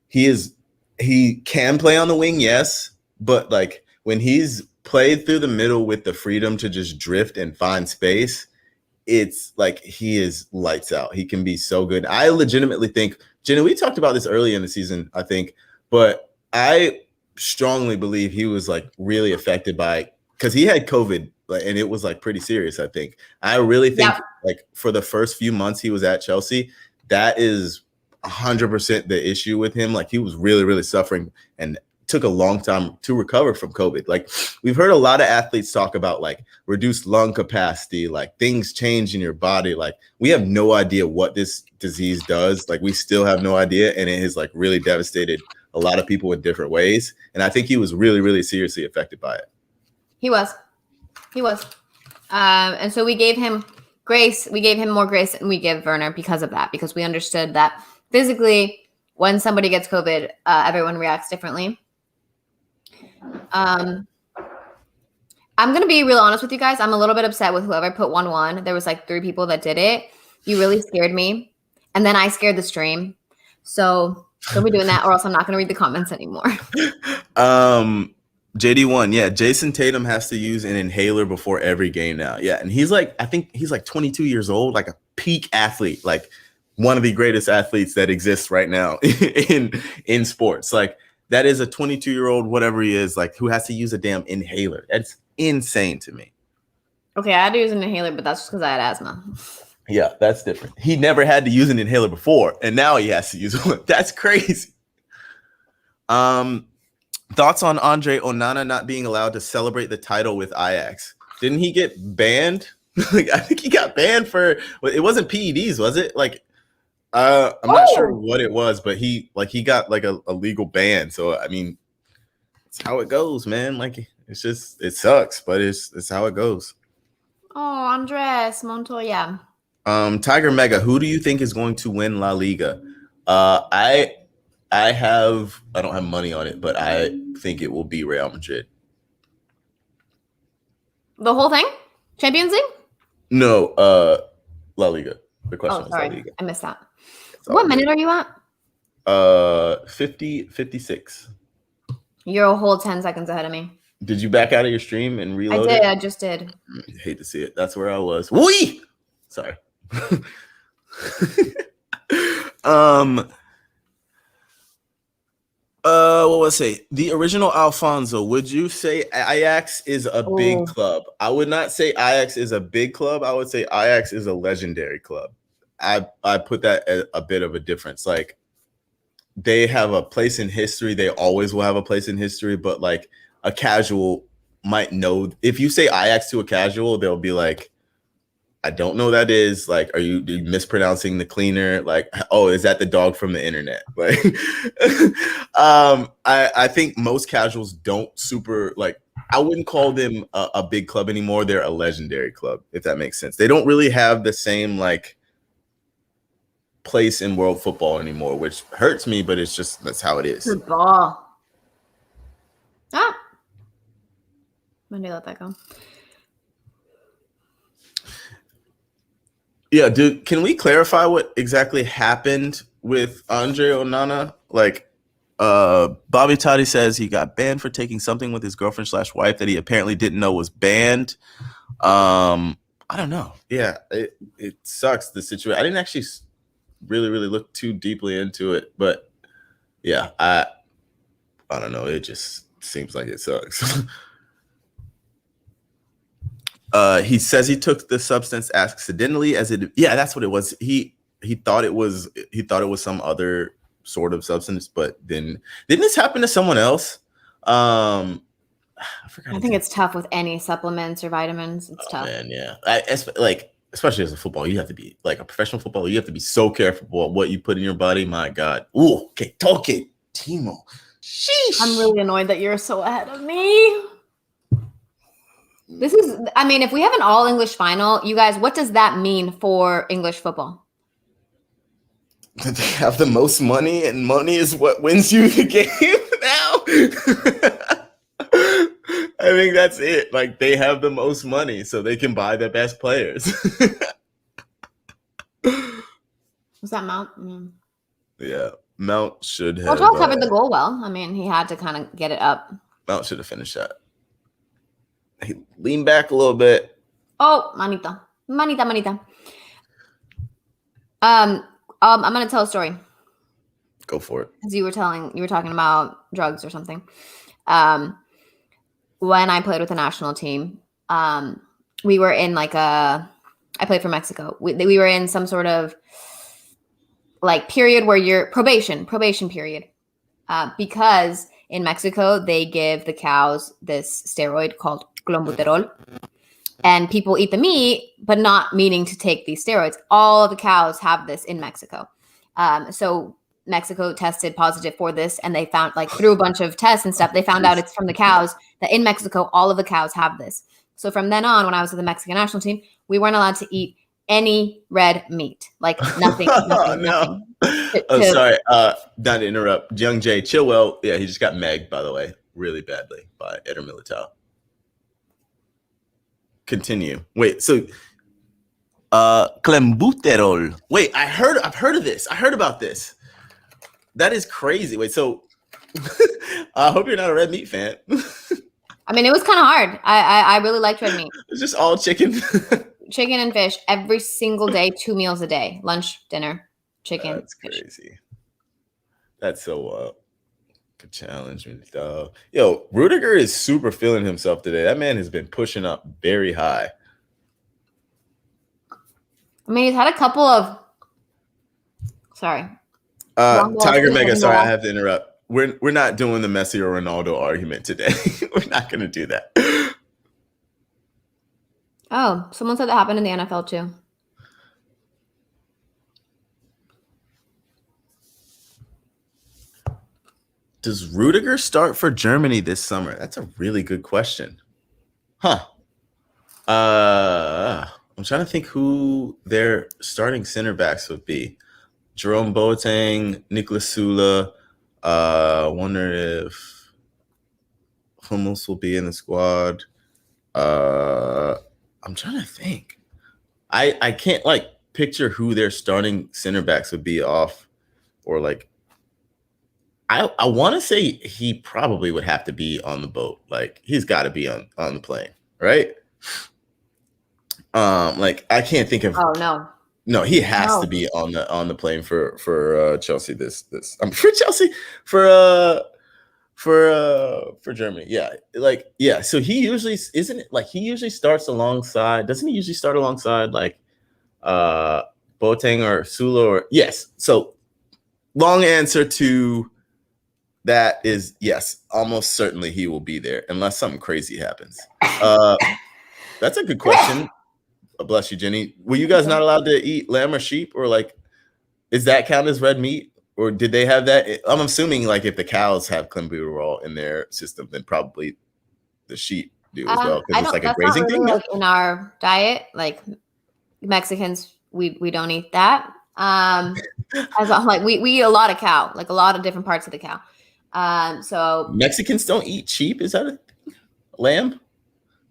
Speaker 1: he can play on the wing, yes, but like when he's played through the middle with the freedom to just drift and find space, it's like he is lights out. He can be so good. I legitimately think, Jenny, we talked about this early in the season, I think, but I strongly believe he was like really affected by, because he had COVID and it was like pretty serious, I think. I really think like for the first few months he was at Chelsea, that is 100% the issue with him. Like he was really, really suffering and took a long time to recover from COVID. Like we've heard a lot of athletes talk about like reduced lung capacity, like things change in your body. Like we have no idea what this disease does. Like we still have no idea. And it has like really devastated a lot of people in different ways. And I think he was really, really seriously affected by it.
Speaker 2: He was. And so we gave him grace. We gave him more grace than we give Werner because of that, because we understood that physically when somebody gets COVID, everyone reacts differently. I'm going to be real honest with you guys. I'm a little bit upset with whoever put 1-1. There was like 3 people that did it. You really scared me. And then I scared the stream. So don't be doing that or else I'm not going to read the comments anymore.
Speaker 1: JD1, yeah, Jason Tatum has to use an inhaler before every game now. Yeah, and he's like, I think he's like 22 years old, like a peak athlete, like one of the greatest athletes that exists right now in sports. Like that is a 22-year-old, whatever he is, like who has to use a damn inhaler. That's insane to me.
Speaker 2: Okay, I had to use an inhaler, but that's just because I had asthma.
Speaker 1: Yeah, that's different. He never had to use an inhaler before, and now he has to use one. That's crazy. Thoughts on Andre Onana not being allowed to celebrate the title with Ajax? Didn't he get banned? Like I think he got banned for, it wasn't PEDs, was it? Like I'm not sure what it was, but he got like a legal ban. So I mean, it's how it goes, man. Like it's just it sucks, but it's how it goes.
Speaker 2: Oh, Andres Montoya.
Speaker 1: Tiger Mega, who do you think is going to win La Liga? I don't have money on it, but I think it will be Real Madrid.
Speaker 2: The whole thing? Champions League?
Speaker 1: No, La Liga. The question was La Liga.
Speaker 2: I missed that. What minute are you at?
Speaker 1: 56.
Speaker 2: You're a whole 10 seconds ahead of me.
Speaker 1: Did you back out of your stream and reload
Speaker 2: I just did.
Speaker 1: I hate to see it. That's where I was. Wee! Sorry. What was I say? The original Alfonso, would you say Ajax is a big club? I would not say Ajax is a big club. I would say Ajax is a legendary club. I put that as a bit of a difference. Like they have a place in history. They always will have a place in history, but like a casual might know. If you say Ajax to a casual, they'll be like, I don't know what that is. Like, are you mispronouncing the cleaner? Like, oh, is that the dog from the internet? Like, I think most casuals don't super like. I wouldn't call them a big club anymore. They're a legendary club, if that makes sense. They don't really have the same like place in world football anymore, which hurts me, but it's just that's how it is.
Speaker 2: Football. Ah, when did I let that go?
Speaker 1: Yeah, dude, can we clarify what exactly happened with Andre Onana? Like, Bobby Totti says he got banned for taking something with his girlfriend/wife that he apparently didn't know was banned. I don't know. Yeah, it sucks, the situation. I didn't actually really look too deeply into it, but yeah, I don't know. It just seems like it sucks. He says he took the substance accidentally, that's what it was. He thought it was some other sort of substance, but then didn't this happen to someone else? I forgot.
Speaker 2: I think it's tough with any supplements or vitamins. It's tough.
Speaker 1: Man, yeah. Especially as a footballer, you have to be like a professional footballer. You have to be so careful about what you put in your body. My God. Ooh, okay, talk it, Timo. Sheesh.
Speaker 2: I'm really annoyed that you're so ahead of me. This is, I mean, if we have an all English final, you guys, what does that mean for English football?
Speaker 1: They have the most money, and money is what wins you the game now. I think that's it. Like they have the most money, so they can buy the best players.
Speaker 2: Was that Mount? Mm.
Speaker 1: Yeah, Mount should have.
Speaker 2: Watchalong covered the goal well. I mean, he had to kind of get it up.
Speaker 1: Mount should have finished that. He leaned back a little bit.
Speaker 2: Oh, manita. I'm gonna tell a story.
Speaker 1: Go for it.
Speaker 2: Because you were talking about drugs or something. When I played with the national team, we were in I played for Mexico. We were in some sort of like period where you're probation period. Because in Mexico, they give the cows this steroid called clenbuterol. And people eat the meat, but not meaning to take these steroids. All of the cows have this in Mexico. So Mexico tested positive for this, and they found, like, through a bunch of tests and stuff, they found out it's from the cows, that in Mexico, all of the cows have this. So from then on, when I was with the Mexican national team, we weren't allowed to eat any red meat. Like, nothing.
Speaker 1: No. Sorry. Not to interrupt. Young Jay Chilwell, yeah, he just got megged, by the way, really badly by Eder Militao. Continue. Wait, so clenbuterol. Wait, I've heard of this. I heard about this. That is crazy. Wait, so I hope you're not a red meat fan.
Speaker 2: I mean, it was kind of hard. I really liked red meat.
Speaker 1: It's just all chicken.
Speaker 2: Chicken and fish every single day, 2 meals a day. Lunch, dinner, chicken.
Speaker 1: That's fish. Crazy. That's so could challenge me. Yo, Rudiger is super feeling himself today. That man has been pushing up very high.
Speaker 2: I mean, he's had a couple of. Sorry.
Speaker 1: Tiger Mega. Sorry, I have to interrupt. We're not doing the Messi or Ronaldo argument today. We're not going to do that.
Speaker 2: Oh, someone said that happened in the NFL too.
Speaker 1: Does Rudiger start for Germany this summer? That's a really good question. Huh. I'm trying to think who their starting center backs would be. Jerome Boateng, Nicolas Sula. Wonder if Hummels will be in the squad. I'm trying to think. I can't like picture who their starting center backs would be off, or like I want to say he probably would have to be on the boat. Like he's got to be on the plane, right? Like I can't think of.
Speaker 2: Oh
Speaker 1: no, he has to be on the plane for Chelsea. This for Chelsea for Germany. Yeah, like yeah. So he usually isn't it like he usually starts alongside. Doesn't he usually start alongside like Boateng or Sula or yes? So long answer to that is yes. Almost certainly he will be there unless something crazy happens. That's a good question. Bless you, Jenny. Were you guys not allowed to eat lamb or sheep, or like, is that count as red meat, or did they have that? I'm assuming like if the cows have clenbuterol in their system, then probably the sheep do as well because it's like a grazing thing.
Speaker 2: Like in our diet, like Mexicans, we don't eat that. As like we eat a lot of cow, like a lot of different parts of the cow. So
Speaker 1: Mexicans don't eat sheep. Is that a thing? Lamb?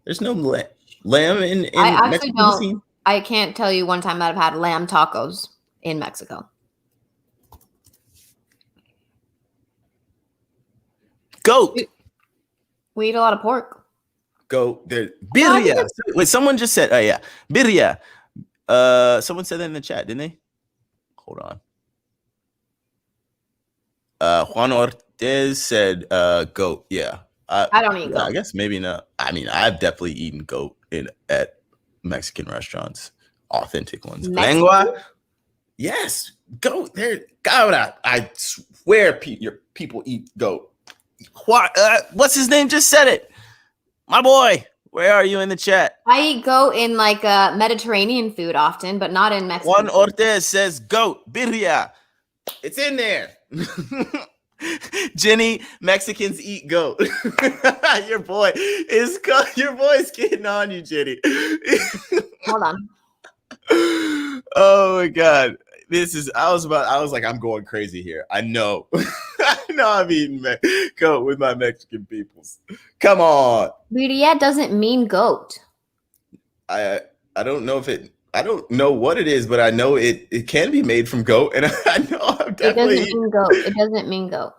Speaker 1: There's no lamb in
Speaker 2: I
Speaker 1: Mexican
Speaker 2: don't. I can't tell you one time that I've had lamb tacos in Mexico.
Speaker 1: Goat.
Speaker 2: We eat a lot of pork.
Speaker 1: Goat. Birria. Wait, someone just said, oh yeah, birria. Someone said that in the chat, didn't they? Hold on. Juan Ortez said goat. Yeah.
Speaker 2: I don't eat goat.
Speaker 1: I guess maybe not. I mean, I've definitely eaten goat at Mexican restaurants, authentic ones. Lengua, yes, goat. There, God, I swear, your people eat goat. What's his name? Just said it, my boy. Where are you in the chat?
Speaker 2: I eat goat in like Mediterranean food often, but not in Mexico.
Speaker 1: Juan Ortez says goat birria. It's in there. Jenny, Mexicans eat goat. Your boy is getting on you, Jenny.
Speaker 2: Hold on.
Speaker 1: Oh my God. I was like, I'm going crazy here. I know. I know I'm eating goat with my Mexican peoples. Come on.
Speaker 2: Birria doesn't mean goat.
Speaker 1: I don't know I don't know what it is, but I know it can be made from goat, and I know I'm definitely.
Speaker 2: It doesn't mean goat. It doesn't mean goat.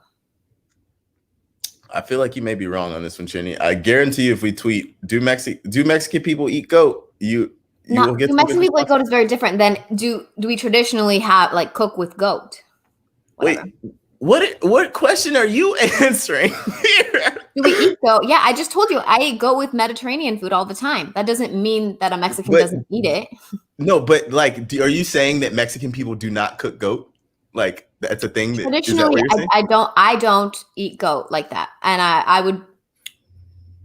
Speaker 1: I feel like you may be wrong on this one, Chinny. I guarantee you, if we tweet, do Mexican people eat goat? You will get.
Speaker 2: Do Mexican people eat goat is very different than do we traditionally have like cook with goat?
Speaker 1: Whatever. Wait, what question are you answering here?
Speaker 2: Do we eat goat? Yeah, I just told you I eat goat with Mediterranean food all the time. That doesn't mean that a Mexican doesn't eat it.
Speaker 1: No, but like, are you saying that Mexican people do not cook goat? Like that's a thing.
Speaker 2: Traditionally, I don't eat goat like that, and I would.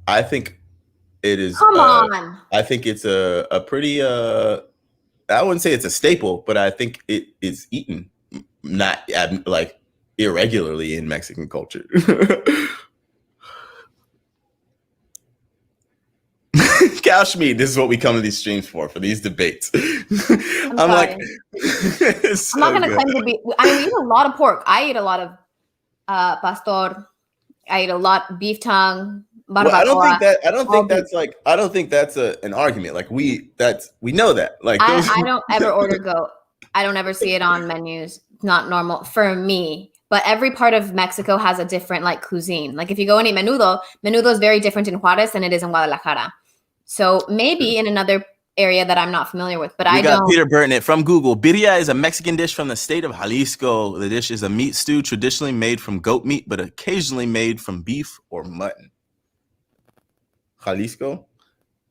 Speaker 1: I think it is.
Speaker 2: Come on.
Speaker 1: I think it's a pretty. I wouldn't say it's a staple, but I think it is eaten not like irregularly in Mexican culture. Kashmir, this is what we come to these streams for these debates. I'm like,
Speaker 2: I'm not gonna claim to be. I mean, we eat a lot of pork. I eat a lot of pastor. I eat a lot beef tongue.
Speaker 1: Well, I don't think that's an argument. Like we know that. Like
Speaker 2: I don't ever order goat. I don't ever see it on menus. It's not normal for me. But every part of Mexico has a different like cuisine. Like if you go and eat menudo is very different in Juarez than it is in Guadalajara. So maybe in another area that I'm not familiar with, but I got
Speaker 1: Peter Burton it from Google. Birria is a Mexican dish from the state of Jalisco. The dish is a meat stew traditionally made from goat meat, but occasionally made from beef or mutton. Jalisco,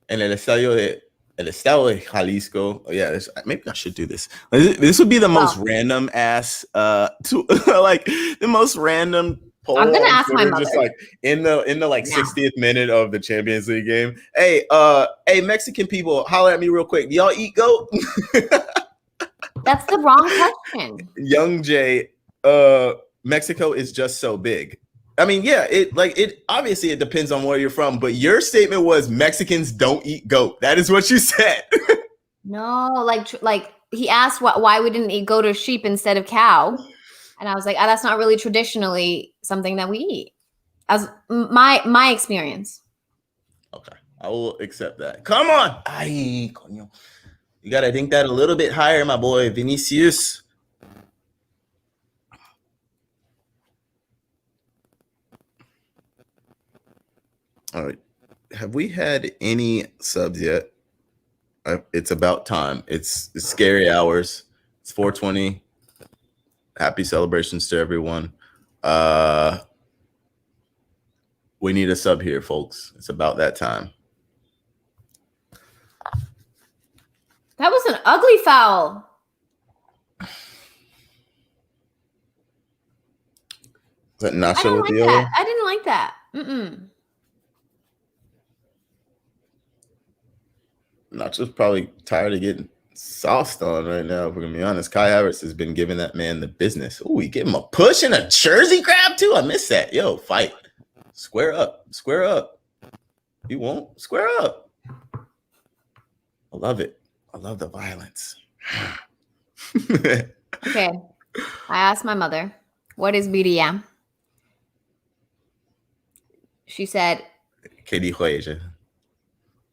Speaker 1: and el estado de Jalisco. Oh, yeah, maybe I should do this. This would be the most random ass, like the most random.
Speaker 2: I'm gonna ask my mother.
Speaker 1: Just like in the 60th minute of the Champions League game. Hey, Mexican people, holler at me real quick. Do y'all eat goat?
Speaker 2: That's the wrong question.
Speaker 1: Young Jay, Mexico is just so big. I mean, yeah, it obviously it depends on where you're from, but your statement was Mexicans don't eat goat. That is what you said.
Speaker 2: No, like he asked why we didn't eat goat or sheep instead of cow, and I was like, that's not really traditionally something that we eat. As my experience.
Speaker 1: Okay, I will accept that. Come on, ay, coño. You gotta think that a little bit higher, my boy Vinicius. All right, have we had any subs yet? It's about time. It's scary hours. It's 4:20. Happy celebrations to everyone. We need a sub here, folks. It's about that time.
Speaker 2: That was an ugly foul.
Speaker 1: Is that Nacho with the yellow?
Speaker 2: I didn't like that. Mm-mm.
Speaker 1: Nacho's probably tired of getting sauced on right now, if we're gonna be honest. Kai Havertz has been giving that man the business. Oh, he gave him a push and a jersey grab too. I missed that. Yo, fight. Square up. Square up. You won't? Square up. I love it. I love the violence.
Speaker 2: Okay. I asked my mother, what is birria? She said,
Speaker 1: ¿Qué dijo ella?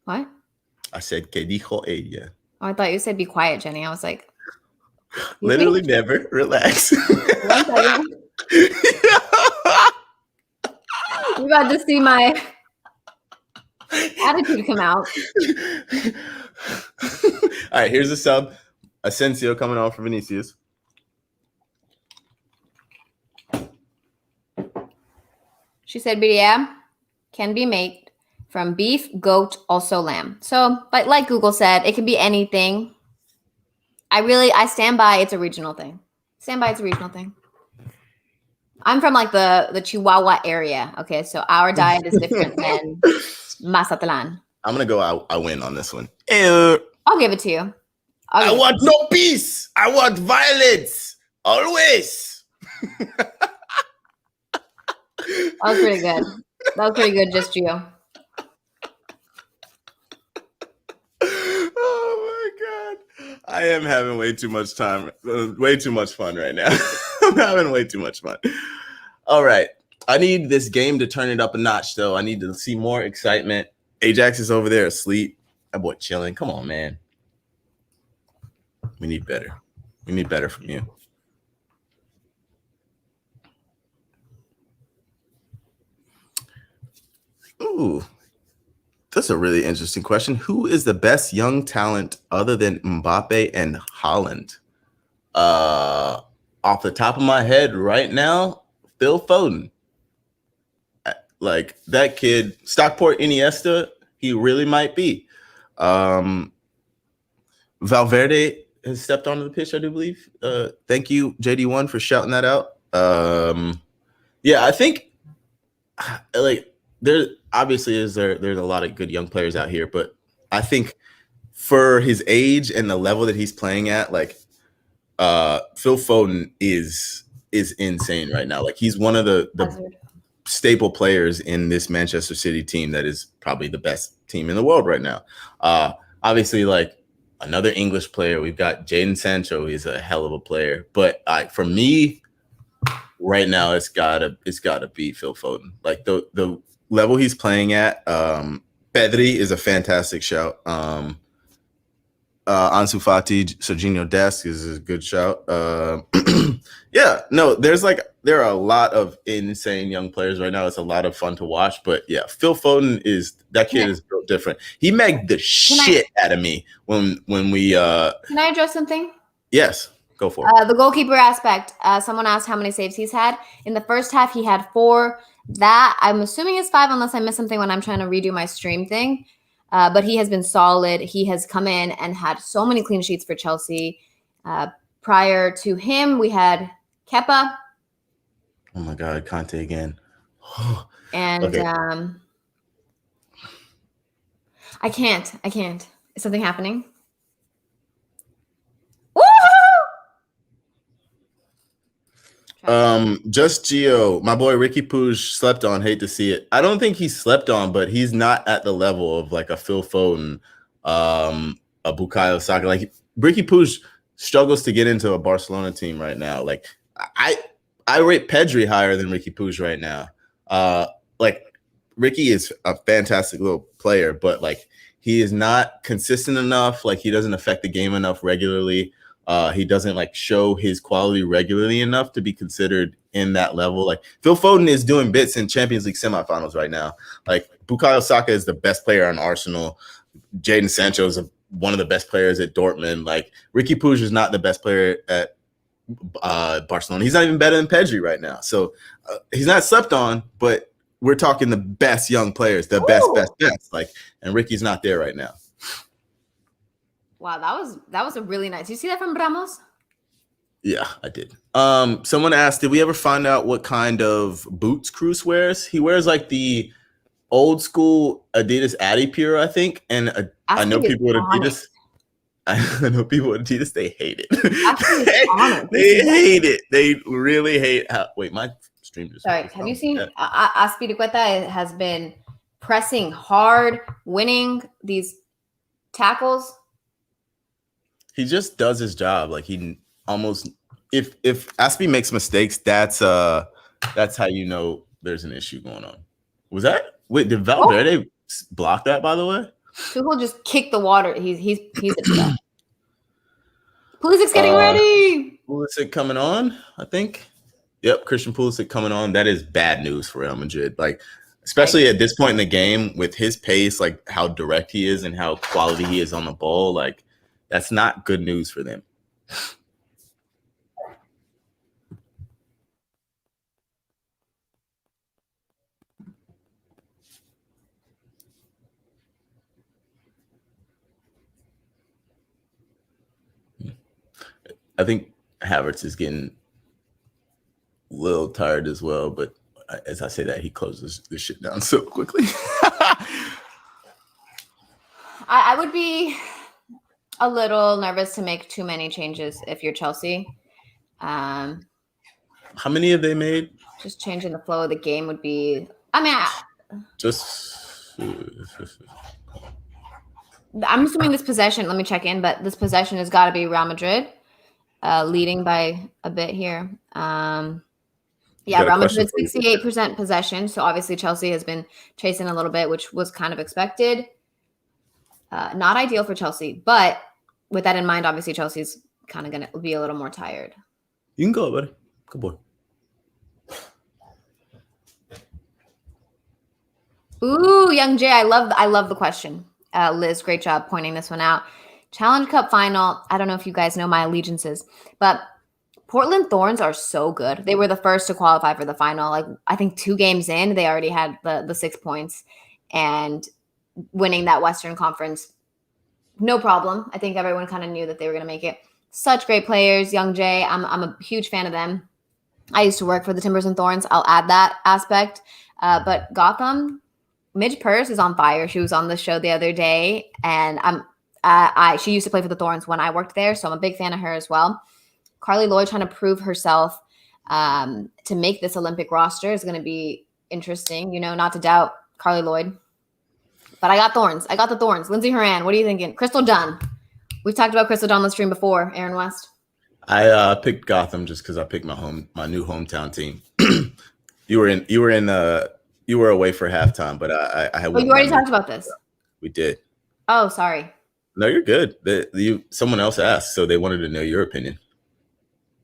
Speaker 2: What?
Speaker 1: I said, ¿Qué dijo ella?
Speaker 2: Oh, I thought you said be quiet, Jenny. I was like,
Speaker 1: literally never. Relax.
Speaker 2: One second. You're about to see my attitude come out.
Speaker 1: All right, here's a sub. Asensio coming on for Vinicius.
Speaker 2: She said birria can be made from beef, goat, also lamb. So, but like Google said, it can be anything. I stand by it's a regional thing. I'm from like the Chihuahua area. Okay, so our diet is different than Mazatlan.
Speaker 1: I'm gonna go. I win on this one.
Speaker 2: I'll give it to you.
Speaker 1: I want no peace. I want violence. Always.
Speaker 2: That was pretty good. Just you.
Speaker 1: Oh my God. I am having way too much time. Way too much fun right now. I'm having way too much fun. All right. I need this game to turn it up a notch, though. I need to see more excitement. Ajax is over there asleep. That boy chilling. Come on, man. We need better. We need better from you. Ooh, that's a really interesting question. Who is the best young talent other than Mbappe and Haaland? Off the top of my head right now, Phil Foden. Like that kid, Stockport Iniesta, he really might be. Valverde has stepped onto the pitch, I do believe. Thank you, JD1, for shouting that out. Yeah, I think like there's a lot of good young players out here, but I think for his age and the level that he's playing at, like Phil Foden is insane right now. Like he's one of the staple players in this Manchester City team that is probably the best team in the world right now. Obviously, like another English player, we've got Jadon Sancho. He's a hell of a player, but for me, right now, it's gotta be Phil Foden. Like the level he's playing at. Pedri is a fantastic shout. Ansu Fati, Serginho Dest is a good shout. Yeah, no, there are a lot of insane young players right now. It's a lot of fun to watch, but yeah, Phil Foden is built different. He made the shit out of me when we.
Speaker 2: Can I address something?
Speaker 1: Yes, go for it.
Speaker 2: The goalkeeper aspect. Someone asked how many saves he's had in the first half. He had 4. That I'm assuming is 5, unless I missed something when I'm trying to redo my stream thing. But he has been solid. He has come in and had so many clean sheets for Chelsea. Prior to him, we had Kepa.
Speaker 1: Oh my God, Conte again.
Speaker 2: And okay. I can't. Is something happening? Woo!
Speaker 1: Just Gio, my boy Ricky Puig slept on. Hate to see it. I don't think he slept on, but he's not at the level of like a Phil Foden, a Bukayo Saka. Like Ricky Puig struggles to get into a Barcelona team right now. Like I rate Pedri higher than Ricky Puig right now. Like Ricky is a fantastic little player, but like he is not consistent enough. Like he doesn't affect the game enough regularly. He doesn't like show his quality regularly enough to be considered in that level. Like Phil Foden is doing bits in Champions League semifinals right now. Like Bukayo Saka is the best player on Arsenal. Jadon Sancho is one of the best players at Dortmund. Like Ricky Puig is not the best player at Barcelona. He's not even better than Pedri right now. So he's not slept on, but we're talking the best young players, the best. Like, and Ricky's not there right now.
Speaker 2: Wow, that was a really nice. You see that from Ramos?
Speaker 1: Yeah, I did. Someone asked, did we ever find out what kind of boots Cruz wears? He wears like the old school Adidas Adipure, I think. And I know people with Adidas. I know people with Adidas, they hate it. They hate it. They really hate how. Wait, my stream just.
Speaker 2: Sorry, have you seen Azpilicueta has been pressing hard, winning these tackles?
Speaker 1: He just does his job. Like he almost, if Aspi makes mistakes, that's how you know there's an issue going on. Was that? Wait, did Valverde block that? By the way,
Speaker 2: Tuchel just kicked the water. He's upset. Pulisic's getting ready.
Speaker 1: Pulisic coming on, I think. Yep, Christian Pulisic coming on. That is bad news for Real Madrid. Like, especially at this point in the game with his pace, like how direct he is and how quality he is on the ball. Like, that's not good news for them. I think Havertz is getting a little tired as well, but as I say that, he closes this shit down so quickly.
Speaker 2: I would be a little nervous to make too many changes if you're Chelsea.
Speaker 1: How many have they made?
Speaker 2: Just changing the flow of the game would be. I mean, I'm assuming this possession. Let me check in, but this possession has got to be Real Madrid. Leading by a bit here. Real Madrid 68% possession. So obviously Chelsea has been chasing a little bit, which was kind of expected. Not ideal for Chelsea, but with that in mind, obviously Chelsea's kind of going to be a little more tired.
Speaker 1: You can go, buddy. Good boy.
Speaker 2: Ooh, Young Jay, I love the question. Liz, great job pointing this one out. Challenge Cup final. I don't know if you guys know my allegiances, but Portland Thorns are so good. They were the first to qualify for the final. Like I think 2 games in, they already had the 6 points and winning that Western Conference. No problem. I think everyone kind of knew that they were going to make it. Such great players. Young Jay, I'm a huge fan of them. I used to work for the Timbers and Thorns. I'll add that aspect. But Gotham, Midge Purse is on fire. She was on the show the other day, and she used to play for the Thorns when I worked there, so I'm a big fan of her as well. Carly Lloyd trying to prove herself to make this Olympic roster is going to be interesting. You know, not to doubt Carly Lloyd. But I got Thorns. I got the Thorns. Lindsay Horan, what are you thinking? Crystal Dunn. We've talked about Crystal Dunn on the stream before. Aaron West.
Speaker 1: I picked Gotham just because I picked my new hometown team. You were away for halftime, but I had.
Speaker 2: Oh, you already talked about this.
Speaker 1: We did.
Speaker 2: Oh, sorry.
Speaker 1: No, you're good. Someone else asked, so they wanted to know your opinion.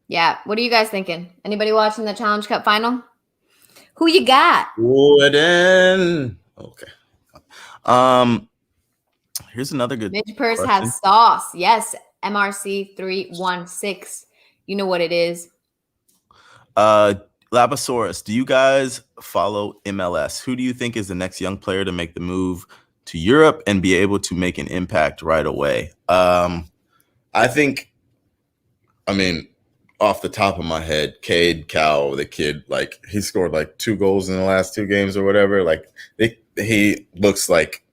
Speaker 2: Yeah. What are you guys thinking? Anybody watching the Challenge Cup final? Who you got?
Speaker 1: Wooden. Okay. Here's another good.
Speaker 2: Midge Purse has sauce. Yes. MRC 316. You know what it is.
Speaker 1: Labosaurus, do you guys follow MLS? Who do you think is the next young player to make the move to Europe and be able to make an impact right away? I think, off the top of my head, Cade Cowell, the kid, like he scored like 2 goals in the last 2 games or whatever. Like he looks like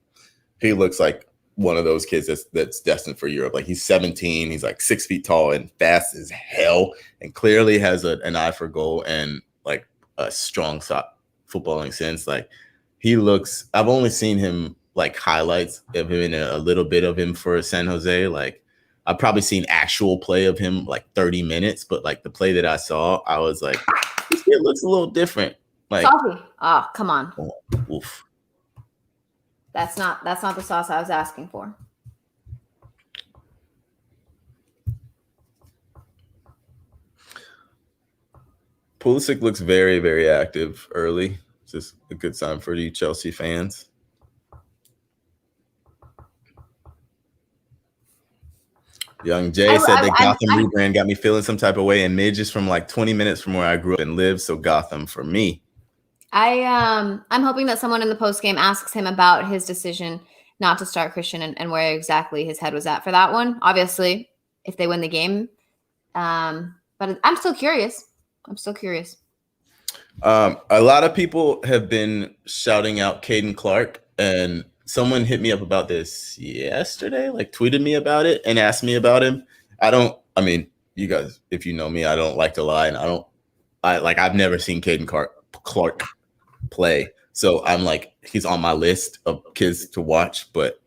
Speaker 1: one of those kids that's destined for Europe. Like, he's 17, he's like 6 feet tall and fast as hell, and clearly has an eye for goal and like a strong footballing sense. Like, he looks, I've only seen him like highlights of him and a little bit of him for San Jose. Like, I've probably seen actual play of him like 30 minutes, but like the play that I saw, I was like, this kid looks a little different. Like,
Speaker 2: oh, come on.
Speaker 1: Oh, oof.
Speaker 2: That's not the sauce I was asking for.
Speaker 1: Pulisic looks very, very active early. It's just a good sign for you Chelsea fans. Young Jay said that Gotham rebrand got me feeling some type of way, and Midge is from like 20 minutes from where I grew up and lived, so Gotham for me.
Speaker 2: I'm hoping that someone in the post game asks him about his decision not to start Christian and where exactly his head was at for that one. Obviously, if they win the game, but I'm still curious.
Speaker 1: A lot of people have been shouting out Caden Clark, and someone hit me up about this yesterday, like tweeted me about it and asked me about him. I mean, you guys, if you know me, I don't like to lie, and I've never seen Caden Clark play. So I'm like, he's on my list of kids to watch, but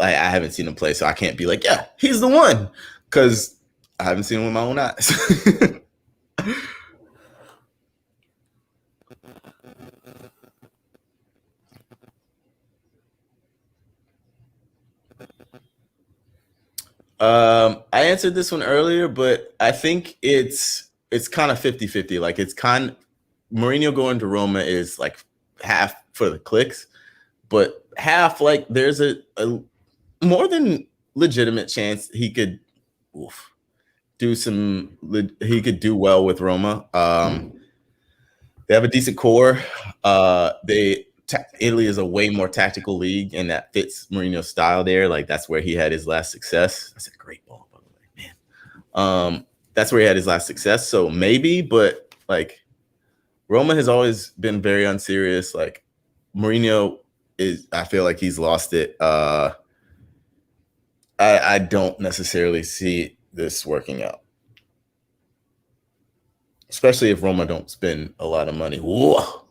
Speaker 1: I haven't seen him play. So I can't be like, yeah, he's the one, because I haven't seen him with my own eyes. I answered this one earlier, but I think it's kind of 50-50. Like, Mourinho going to Roma is like half for the clicks, but half like there's a more than legitimate chance he could do well with Roma. They have a decent core. Italy is a way more tactical league, and that fits Mourinho's style there. Like, that's where he had his last success. That's a great ball, by the way, man. That's where he had his last success. So maybe, but like, Roma has always been very unserious. Like, Mourinho I feel like he's lost it. I don't necessarily see this working out, especially if Roma don't spend a lot of money. Whoa.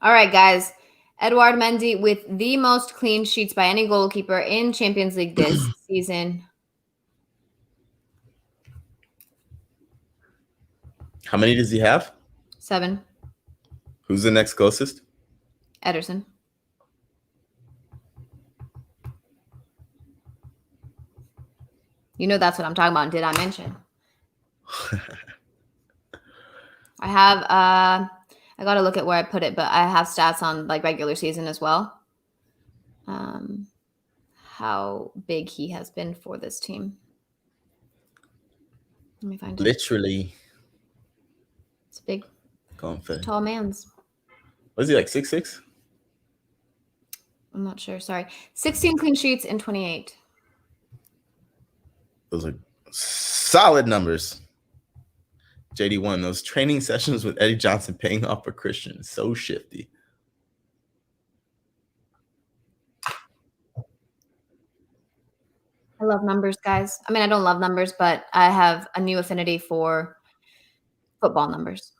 Speaker 2: All right, guys. Edouard Mendy with the most clean sheets by any goalkeeper in Champions League this season.
Speaker 1: How many does he have?
Speaker 2: 7.
Speaker 1: Who's the next closest?
Speaker 2: Ederson. You know that's what I'm talking about. Did I mention? I have I got to look at where I put it, but I have stats on like regular season as well. How big he has been for this team. Let me find it.
Speaker 1: Literally.
Speaker 2: It's big. Tall man's.
Speaker 1: Was he like 6'6"?
Speaker 2: I'm not sure. Sorry. 16 clean sheets in 28.
Speaker 1: Those are solid numbers. JD1, those training sessions with Eddie Johnson paying off for Christian. So shifty.
Speaker 2: I love numbers, guys. I mean, I don't love numbers, but I have a new affinity for football numbers.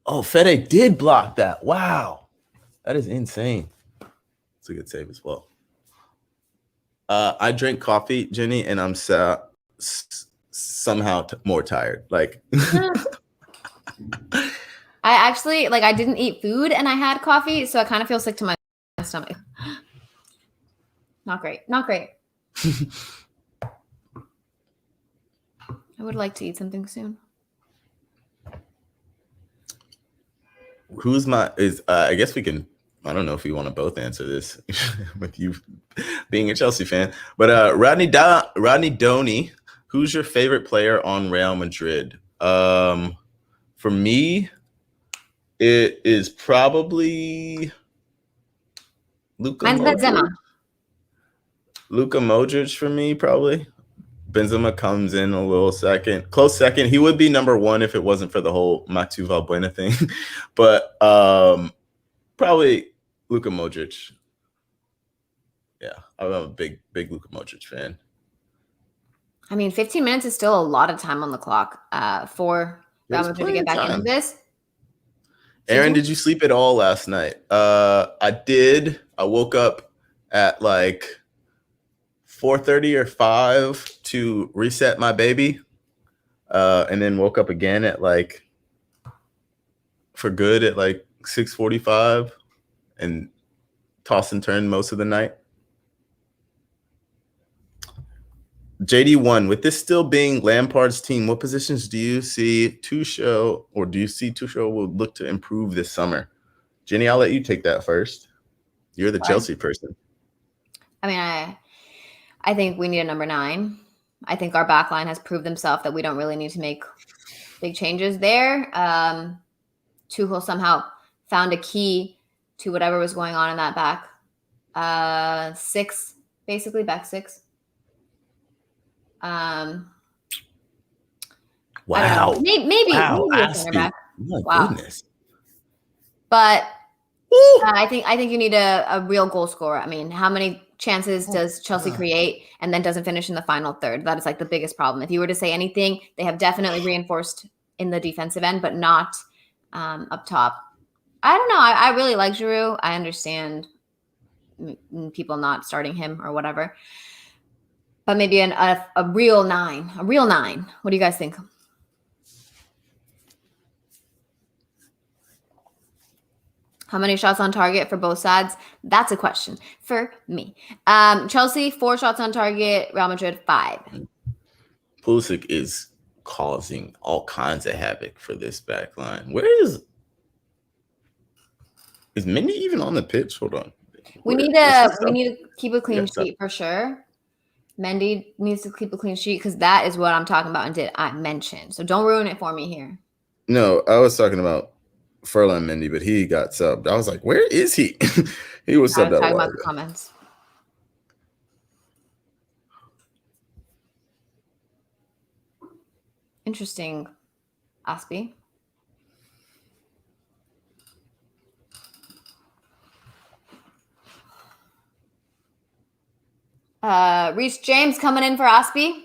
Speaker 1: Oh, Fede did block that. Wow. That is insane. It's a good save as well. I drink coffee, Jenny, and I'm somehow more tired. Like,
Speaker 2: I actually, like, I didn't eat food and I had coffee, so I kind of feel sick to my stomach. Not great. Not great. I would like to eat something soon.
Speaker 1: I guess we can, I don't know if you want to both answer this with you being a Chelsea fan, but Rodney Doney, who's your favorite player on Real Madrid? For me, it is probably Luka Modric. Luka Modric for me, probably. Benzema comes in a little second. Close second. He would be number one if it wasn't for the whole Matu Valbuena thing. But probably Luka Modric. Yeah, I'm a big Luka Modric fan.
Speaker 2: I mean, 15 minutes is still a lot of time on the clock for Real Madrid to get back into this.
Speaker 1: Aaron, did you sleep at all last night? I did. I woke up at like 4:30 or 5 to reset my baby, and then woke up again at like for good at like 6:45 and toss and turn most of the night. JD1, with this still being Lampard's team, what positions do you see Tuchel will look to improve this summer? Jenny, I'll let you take that first. You're the Chelsea person.
Speaker 2: I mean, I think we need a number 9. I think our back line has proved themselves that we don't really need to make big changes there. Tuchel somehow found a key to whatever was going on in that back 6, basically back 6.
Speaker 1: Wow.
Speaker 2: Maybe a center back. Wow.
Speaker 1: Goodness.
Speaker 2: But I think you need a real goal scorer. I mean, how many chances does Chelsea create and then doesn't finish in the final third? That is like the biggest problem. If you were to say anything, they have definitely reinforced in the defensive end, but not up top. I don't know. I really like Giroud. I understand people not starting him or whatever. But maybe a real 9. A real 9. What do you guys think? How many shots on target for both sides? That's a question for me. Chelsea, 4 shots on target. Real Madrid, 5.
Speaker 1: Pulisic is causing all kinds of havoc for this back line. Where is Mendy even on the pitch? Hold on.
Speaker 2: We need to keep a clean sheet for sure. Mendy needs to keep a clean sheet because that is what I'm talking about and I mentioned. So don't ruin it for me here.
Speaker 1: No, I was talking about Ferland Mendy, but he got subbed. I was like, where is he? He was subbed out.
Speaker 2: Talking about the comments. Interesting, Aspie. Reece James coming in for Aspie.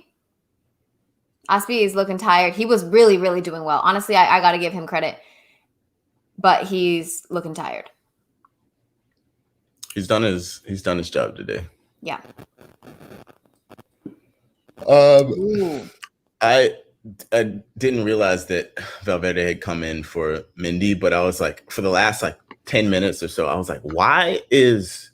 Speaker 2: Aspie is looking tired. He was really, really doing well. Honestly, I got to give him credit. But he's looking tired.
Speaker 1: He's done his job today.
Speaker 2: Yeah.
Speaker 1: I didn't realize that Valverde had come in for Mendy, but I was like, for the last like 10 minutes or so, I was like, why is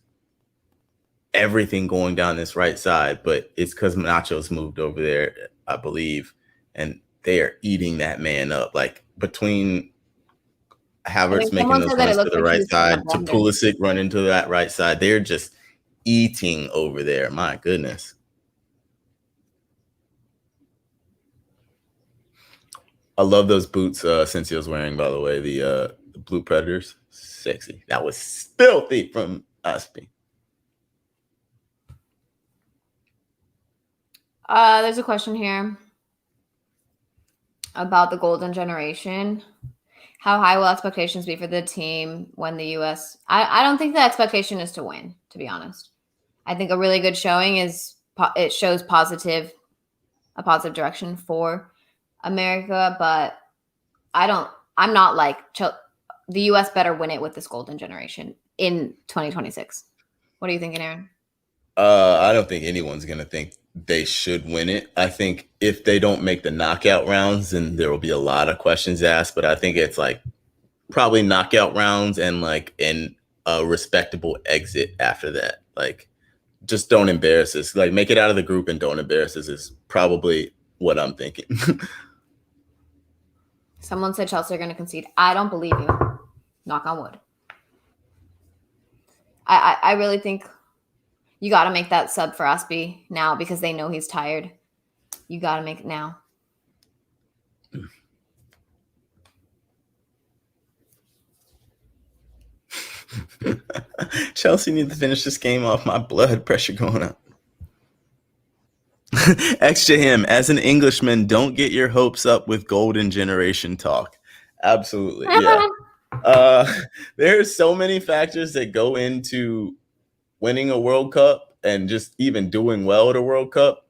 Speaker 1: everything going down this right side? But it's because Nacho's moved over there, I believe, and they are eating that man up. Like between Havertz making those runs to the right side to Pulisic running to that right side, they're just eating over there. My goodness. I love those boots Cynthia wearing, by the way, the Blue Predators. Sexy. That was filthy from Aspie.
Speaker 2: There's a question here about the golden generation. How high will expectations be for the team when the U.S. I don't think the expectation is to win, to be honest. I think a really good showing it shows a positive direction for America, but I'm not like the U.S. better win it with this golden generation in 2026. What are you thinking, Aaron?
Speaker 1: I don't think anyone's going to think they should win it. I think if they don't make the knockout rounds, then there will be a lot of questions asked, but I think it's like probably knockout rounds and like a respectable exit after that. Like just don't embarrass us. Like make it out of the group and don't embarrass us is probably what I'm thinking.
Speaker 2: Someone said Chelsea are going to concede. I don't believe you. Knock on wood. I really think you got to make that sub for Aspie now because they know he's tired. You got to make it now.
Speaker 1: Chelsea needs to finish this game off. My blood pressure going up. Extra him. As an Englishman, don't get your hopes up with golden generation talk. Absolutely. Yeah. There's so many factors that go into winning a World Cup and just even doing well at a World Cup.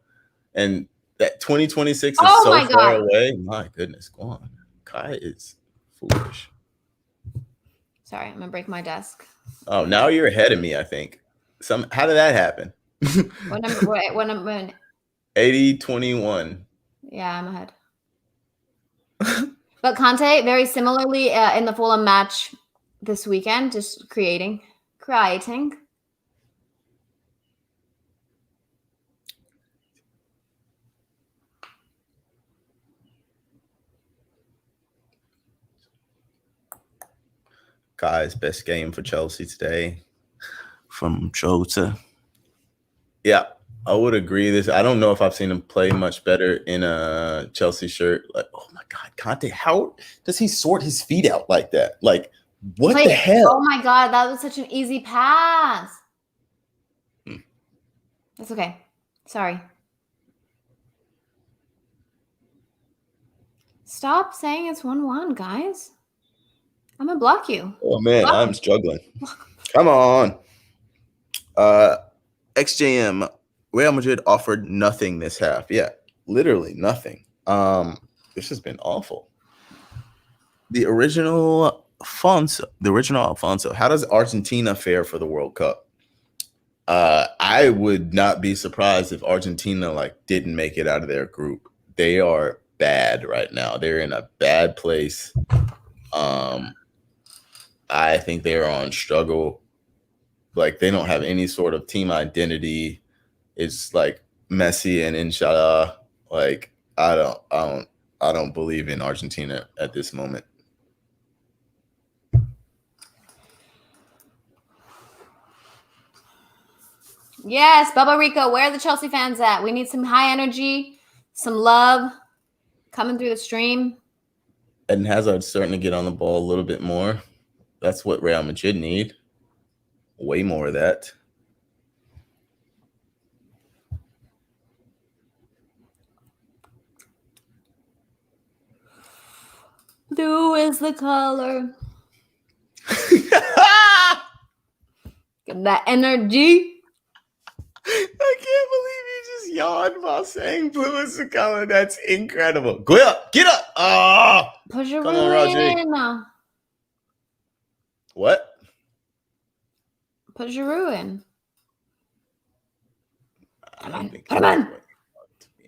Speaker 1: And that 2026 is so far away. My goodness, go on. Kai is foolish.
Speaker 2: Sorry, I'm gonna break my desk.
Speaker 1: Oh, now you're ahead of me, I think. How did that happen?
Speaker 2: What number?
Speaker 1: 80-21.
Speaker 2: Yeah, I'm ahead. But Conte, very similarly in the Fulham match this weekend, just creating.
Speaker 1: Guy's best game for Chelsea today from Jota. Yeah, I would agree. I don't know if I've seen him play much better in a Chelsea shirt. Like, oh my God, Conte, how does he sort his feet out like that? Like, what the hell?
Speaker 2: Oh my God, that was such an easy pass. That's okay. Sorry. Stop saying it's 1-1, guys. I'm gonna block you.
Speaker 1: Oh man, I'm struggling. Come on. XJM, Real Madrid offered nothing this half. Yeah, literally nothing. This has been awful. The original Alfonso. How does Argentina fare for the World Cup? I would not be surprised if Argentina didn't make it out of their group. They are bad right now. They're in a bad place. I think they're on struggle. They don't have any sort of team identity. It's like Messi and Inshallah. I don't believe in Argentina at this moment.
Speaker 2: Yes, Bubba Rico, where are the Chelsea fans at? We need some high energy, some love coming through the stream.
Speaker 1: Eden Hazard's starting to get on the ball a little bit more. That's what Real Madrid need. Way more of that.
Speaker 2: Blue is the color. Get that energy.
Speaker 1: I can't believe you just yawned while saying blue is the color. That's incredible. Go up. Get up. Oh,
Speaker 2: push your in.
Speaker 1: What?
Speaker 2: Put Giroud in. Come on.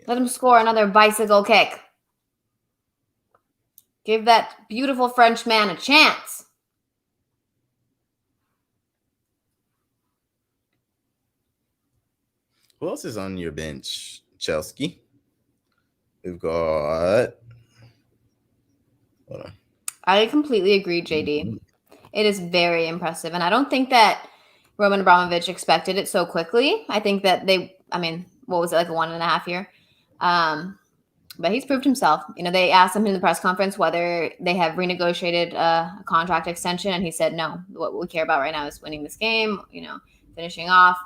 Speaker 2: Let him score another bicycle kick. Give that beautiful French man a chance.
Speaker 1: Who else is on your bench, Chelsea? We've got... Hold on.
Speaker 2: I completely agree, JD. It is very impressive. And I don't think that Roman Abramovich expected it so quickly. I think that what was it, a 1.5 year? But he's proved himself. They asked him in the press conference whether they have renegotiated a contract extension, and he said no. What we care about right now is winning this game, finishing off.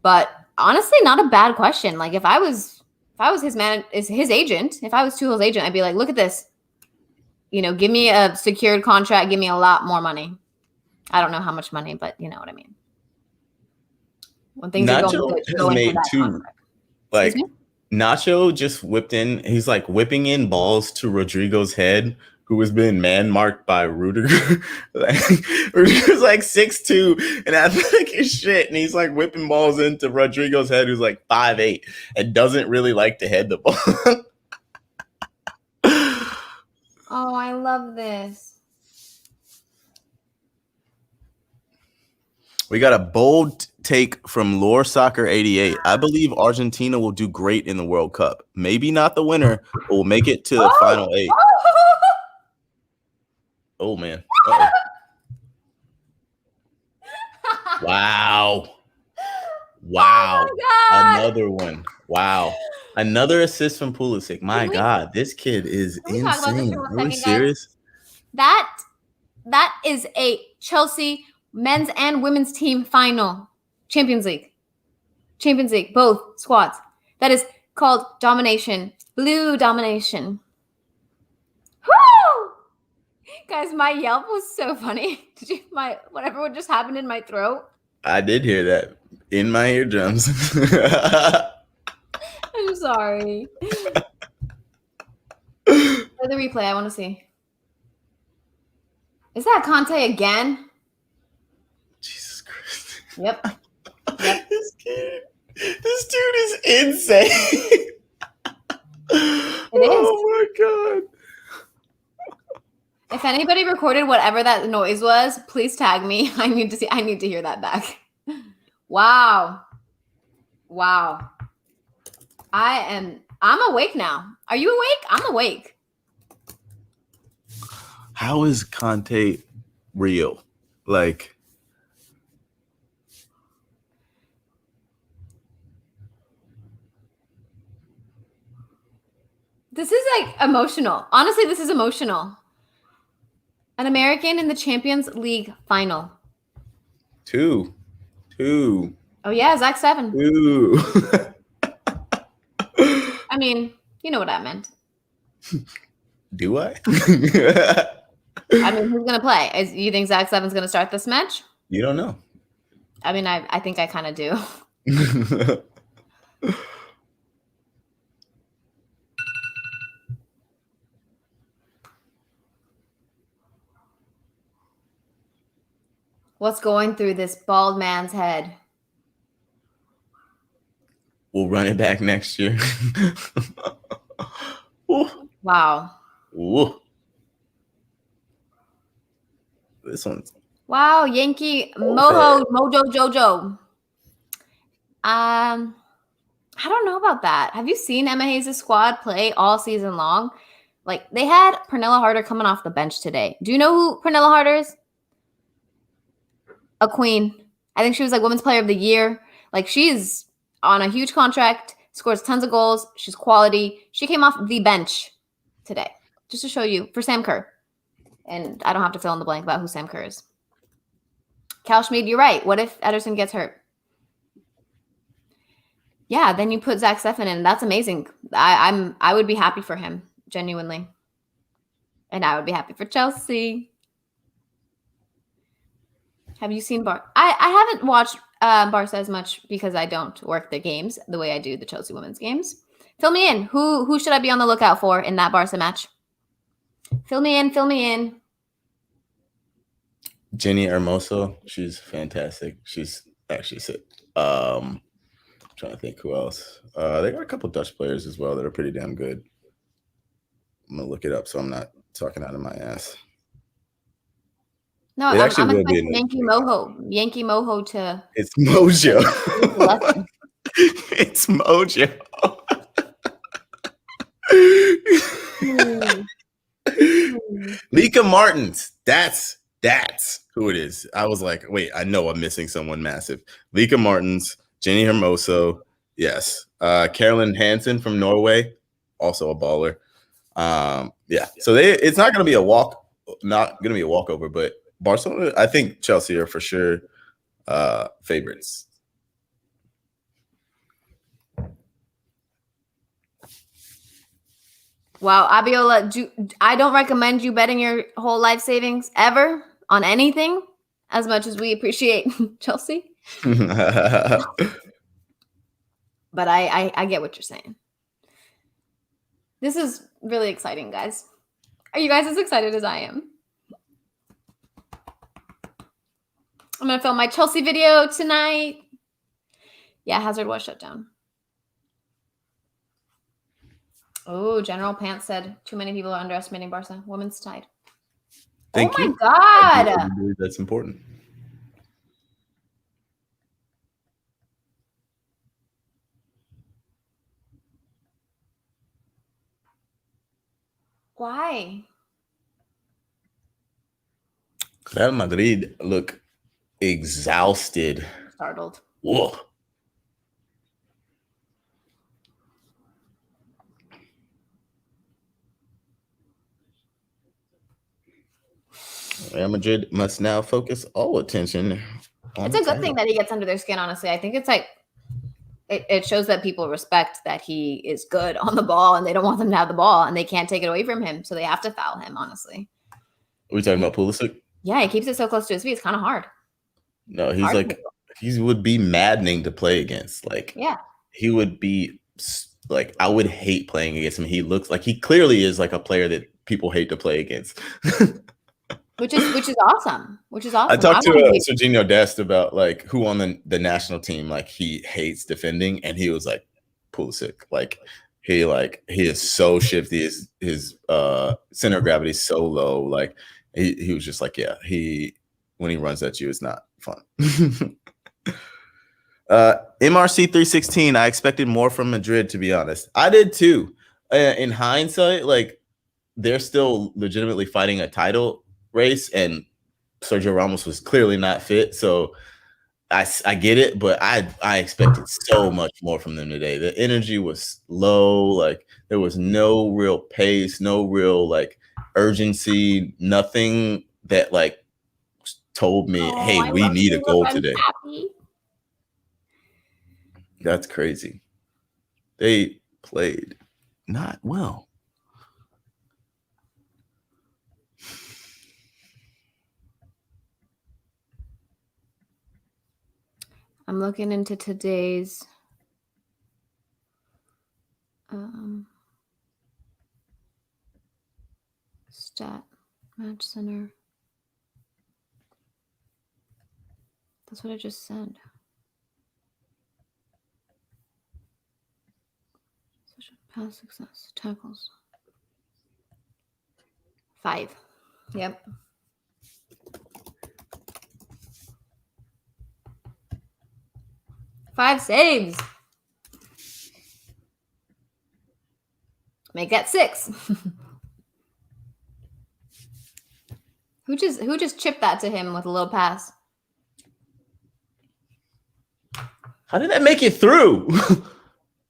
Speaker 2: But honestly, not a bad question. If I was his agent, if I was Tuchel's agent, I'd be like, look at this. Give me a secured contract, give me a lot more money. I don't know how much money, but you know what I mean. When things
Speaker 1: Nacho
Speaker 2: are going good, go into that contract.
Speaker 1: Nacho just whipped in. He's whipping in balls to Rodrigo's head, who has been man-marked by Rudiger. Rudiger's 6'2" and athletic as shit, and he's whipping balls into Rodrigo's head, who's 5'8", and doesn't really like to head the ball.
Speaker 2: Oh, I love this.
Speaker 1: We got a bold take from Lore Soccer 88. I believe Argentina will do great in the World Cup. Maybe not the winner, but will make it to the final 8. Oh, man. Uh-oh. Wow.
Speaker 2: Oh
Speaker 1: another one. Wow. Another assist from Pulisic. My God, this kid is insane. Are we serious?
Speaker 2: That is a Chelsea men's and women's team final. Champions League, both squads. That is called domination. Blue domination. Woo! Guys, my yelp was so funny. Did you whatever just happened in my throat?
Speaker 1: I did hear that in my eardrums.
Speaker 2: I'm sorry. Play the replay. I want to see. Is that Conte again?
Speaker 1: Jesus Christ.
Speaker 2: Yep.
Speaker 1: This dude is insane. Oh my God.
Speaker 2: If anybody recorded whatever that noise was, please tag me. I need to hear that back. Wow. I'm awake now. Are you awake? I'm awake.
Speaker 1: How is Conte real? Like,
Speaker 2: this is like emotional. Honestly, this is emotional. An American in the Champions League final.
Speaker 1: Two.
Speaker 2: Oh yeah, Zach 7.
Speaker 1: 2.
Speaker 2: I mean, you know what I meant.
Speaker 1: Do I?
Speaker 2: I mean, who's gonna play? You think Zach 7's gonna start this match?
Speaker 1: You don't know.
Speaker 2: I mean, I think I kind of do. What's going through this bald man's head?
Speaker 1: We'll run it back next year.
Speaker 2: Wow.
Speaker 1: Ooh. This one's.
Speaker 2: Wow, Yankee Mojo Jojo. I don't know about that. Have you seen Emma Hayes' squad play all season long? Like, they had Pernilla Harder coming off the bench today. Do you know who Pernilla Harder is? A queen. I think she was like Women's Player of the Year. Like, she's on a huge contract, scores tons of goals. She's quality. She came off the bench today, just to show you, for Sam Kerr. And I don't have to fill in the blank about who Sam Kerr is. Cal Schmid, you're right. What if Ederson gets hurt? Yeah, then you put Zach Steffen in. That's amazing. I would be happy for him, genuinely. And I would be happy for Chelsea. Have you seen I haven't watched Barca as much because I don't work the games the way I do the Chelsea women's games. Fill me in. Who should I be on the lookout for in that Barca match? Fill me in.
Speaker 1: Jenny Hermoso. She's fantastic. She's actually sick. I'm trying to think who else. They got a couple Dutch players as well that are pretty damn good. I'm going to look it up so I'm not talking out of my ass.
Speaker 2: No, I'm expecting Yankee Mojo to.
Speaker 1: It's Mojo. It's Mojo. Lika Martins. That's who it is. I was like, wait, I know I'm missing someone massive. Lika Martins, Jenny Hermoso. Yes. Carolyn Hansen from Norway, also a baller. Yeah. So it's not going to be a walkover, but Barcelona, I think Chelsea are for sure favorites.
Speaker 2: Wow, Abiola, I don't recommend you betting your whole life savings ever on anything as much as we appreciate Chelsea. But I get what you're saying. This is really exciting, guys. Are you guys as excited as I am? I'm going to film my Chelsea video tonight. Yeah, Hazard was shut down. Oh, General Pants said too many people are underestimating Barca. Women's tied.
Speaker 1: Thank you.
Speaker 2: My God.
Speaker 1: I believe that's important.
Speaker 2: Why?
Speaker 1: Real Madrid look exhausted.
Speaker 2: Startled.
Speaker 1: Whoa. Real Madrid must now focus all attention on
Speaker 2: It's a good thing that he gets under their skin, honestly. I think it's like it shows that people respect that he is good on the ball and they don't want them to have the ball and they can't take it away from him. So they have to foul him, honestly.
Speaker 1: Are we talking about Pulisic?
Speaker 2: Yeah, he keeps it so close to his feet. It's kind of hard.
Speaker 1: No, he's like, he would be maddening to play against. Like,
Speaker 2: yeah,
Speaker 1: he would be like, I would hate playing against him. He looks like he clearly is like a player that people hate to play against.
Speaker 2: which is awesome.
Speaker 1: I talked to Serginho Dest about like who on the national team like he hates defending, and he was like Pulisic. Like he is so shifty. His center of gravity is so low. Like he was just like, yeah, when he runs at you, it's not fun. MRC 316. I expected more from Madrid, to be honest. I did too. In hindsight, like they're still legitimately fighting a title race, and Sergio Ramos was clearly not fit. So I get it, but I expected so much more from them today. The energy was low. Like there was no real pace, no real like urgency, nothing that like told me, hey, we need a goal today.
Speaker 2: Happy.
Speaker 1: That's crazy. They played not well.
Speaker 2: I'm looking into today's stat match center. That's what I just said. Pass success. Tackles. 5. Yep. Five saves. Make that 6. Who just chipped that to him with a little pass?
Speaker 1: How did that make it through?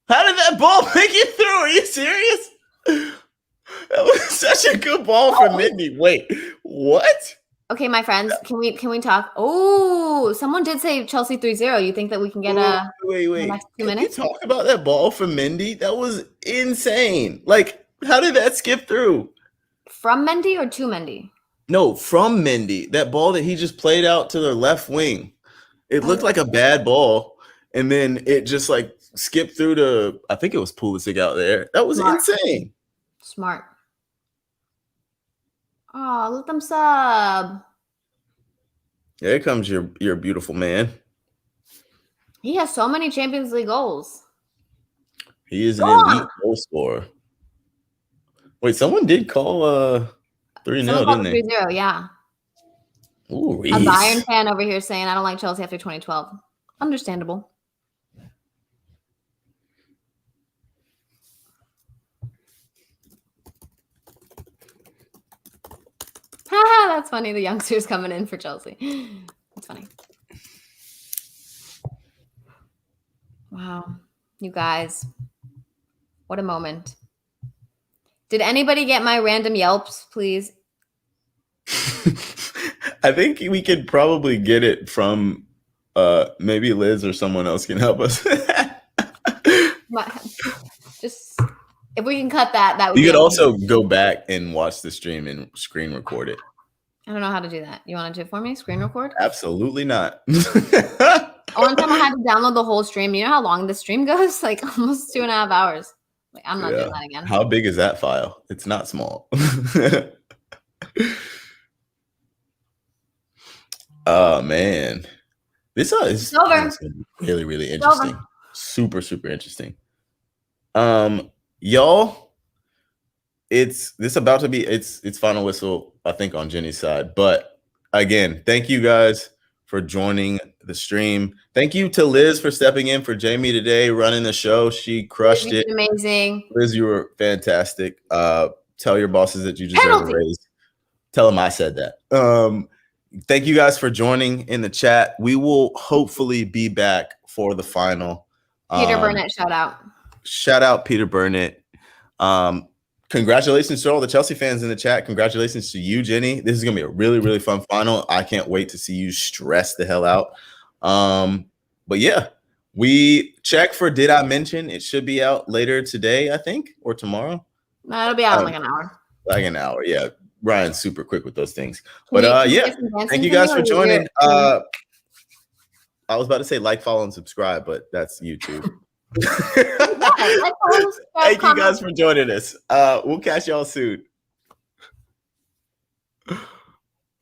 Speaker 1: How did that ball make it through? Are you serious? That was such a good ball from Mindy. Wait, what?
Speaker 2: Okay, my friends, can we talk? Oh, someone did say Chelsea 3-0. You think that we can get
Speaker 1: wait.
Speaker 2: the next 2 minutes?
Speaker 1: Can you talk about that ball from Mindy? That was insane. Like, how did that skip through?
Speaker 2: From Mendy or to Mendy?
Speaker 1: No, from Mendy. That ball that he just played out to their left wing. It looked like a bad ball, and then it just like skipped through to, I think it was Pulisic out there. That was insane.
Speaker 2: Smart. Oh, let them sub.
Speaker 1: There comes your beautiful man.
Speaker 2: He has so many Champions League goals.
Speaker 1: He is an elite goal scorer. Wait, someone did call 3-0, didn't they?
Speaker 2: 3-0, yeah.
Speaker 1: Ooh,
Speaker 2: a Bayern fan over here saying, I don't like Chelsea after 2012. Understandable. That's funny. The youngsters coming in for Chelsea. That's funny. Wow. You guys. What a moment. Did anybody get my random Yelps, please?
Speaker 1: I think we could probably get it from maybe Liz or someone else can help us.
Speaker 2: Just if we can cut that would
Speaker 1: be. You could also go back and watch the stream and screen record it.
Speaker 2: I don't know how to do that. You want to do it for me? Screen record?
Speaker 1: Absolutely not.
Speaker 2: One time I had to download the whole stream. You know how long the stream goes? Like almost 2.5 hours. Like I'm not doing that again.
Speaker 1: How big is that file? It's not small. Oh man, this is really, really interesting. Super, super interesting. Y'all, it's about to be it's final whistle, I think, on Jenny's side. But again, thank you guys for joining the stream. Thank you to Liz for stepping in for Jamie today, running the show. She crushed it.
Speaker 2: Amazing.
Speaker 1: Liz, you were fantastic. Tell your bosses that you deserve a raise. Tell them I said that. Thank you guys for joining in the chat. We will hopefully be back for the final.
Speaker 2: Peter Burnett, shout out.
Speaker 1: Shout out Peter Burnett. Congratulations to all the Chelsea fans in the chat. Congratulations to you, Jenny. This is going to be a really, really fun final. I can't wait to see you stress the hell out. But yeah, we check for Did I Mention? It should be out later today, I think, or tomorrow.
Speaker 2: No, it'll be out in like an hour.
Speaker 1: Like an hour, yeah. Ryan's super quick with those things. But yeah, thank you guys for joining. I was about to say like, follow, and subscribe, but that's YouTube. Thank you guys for joining us. We'll catch y'all soon.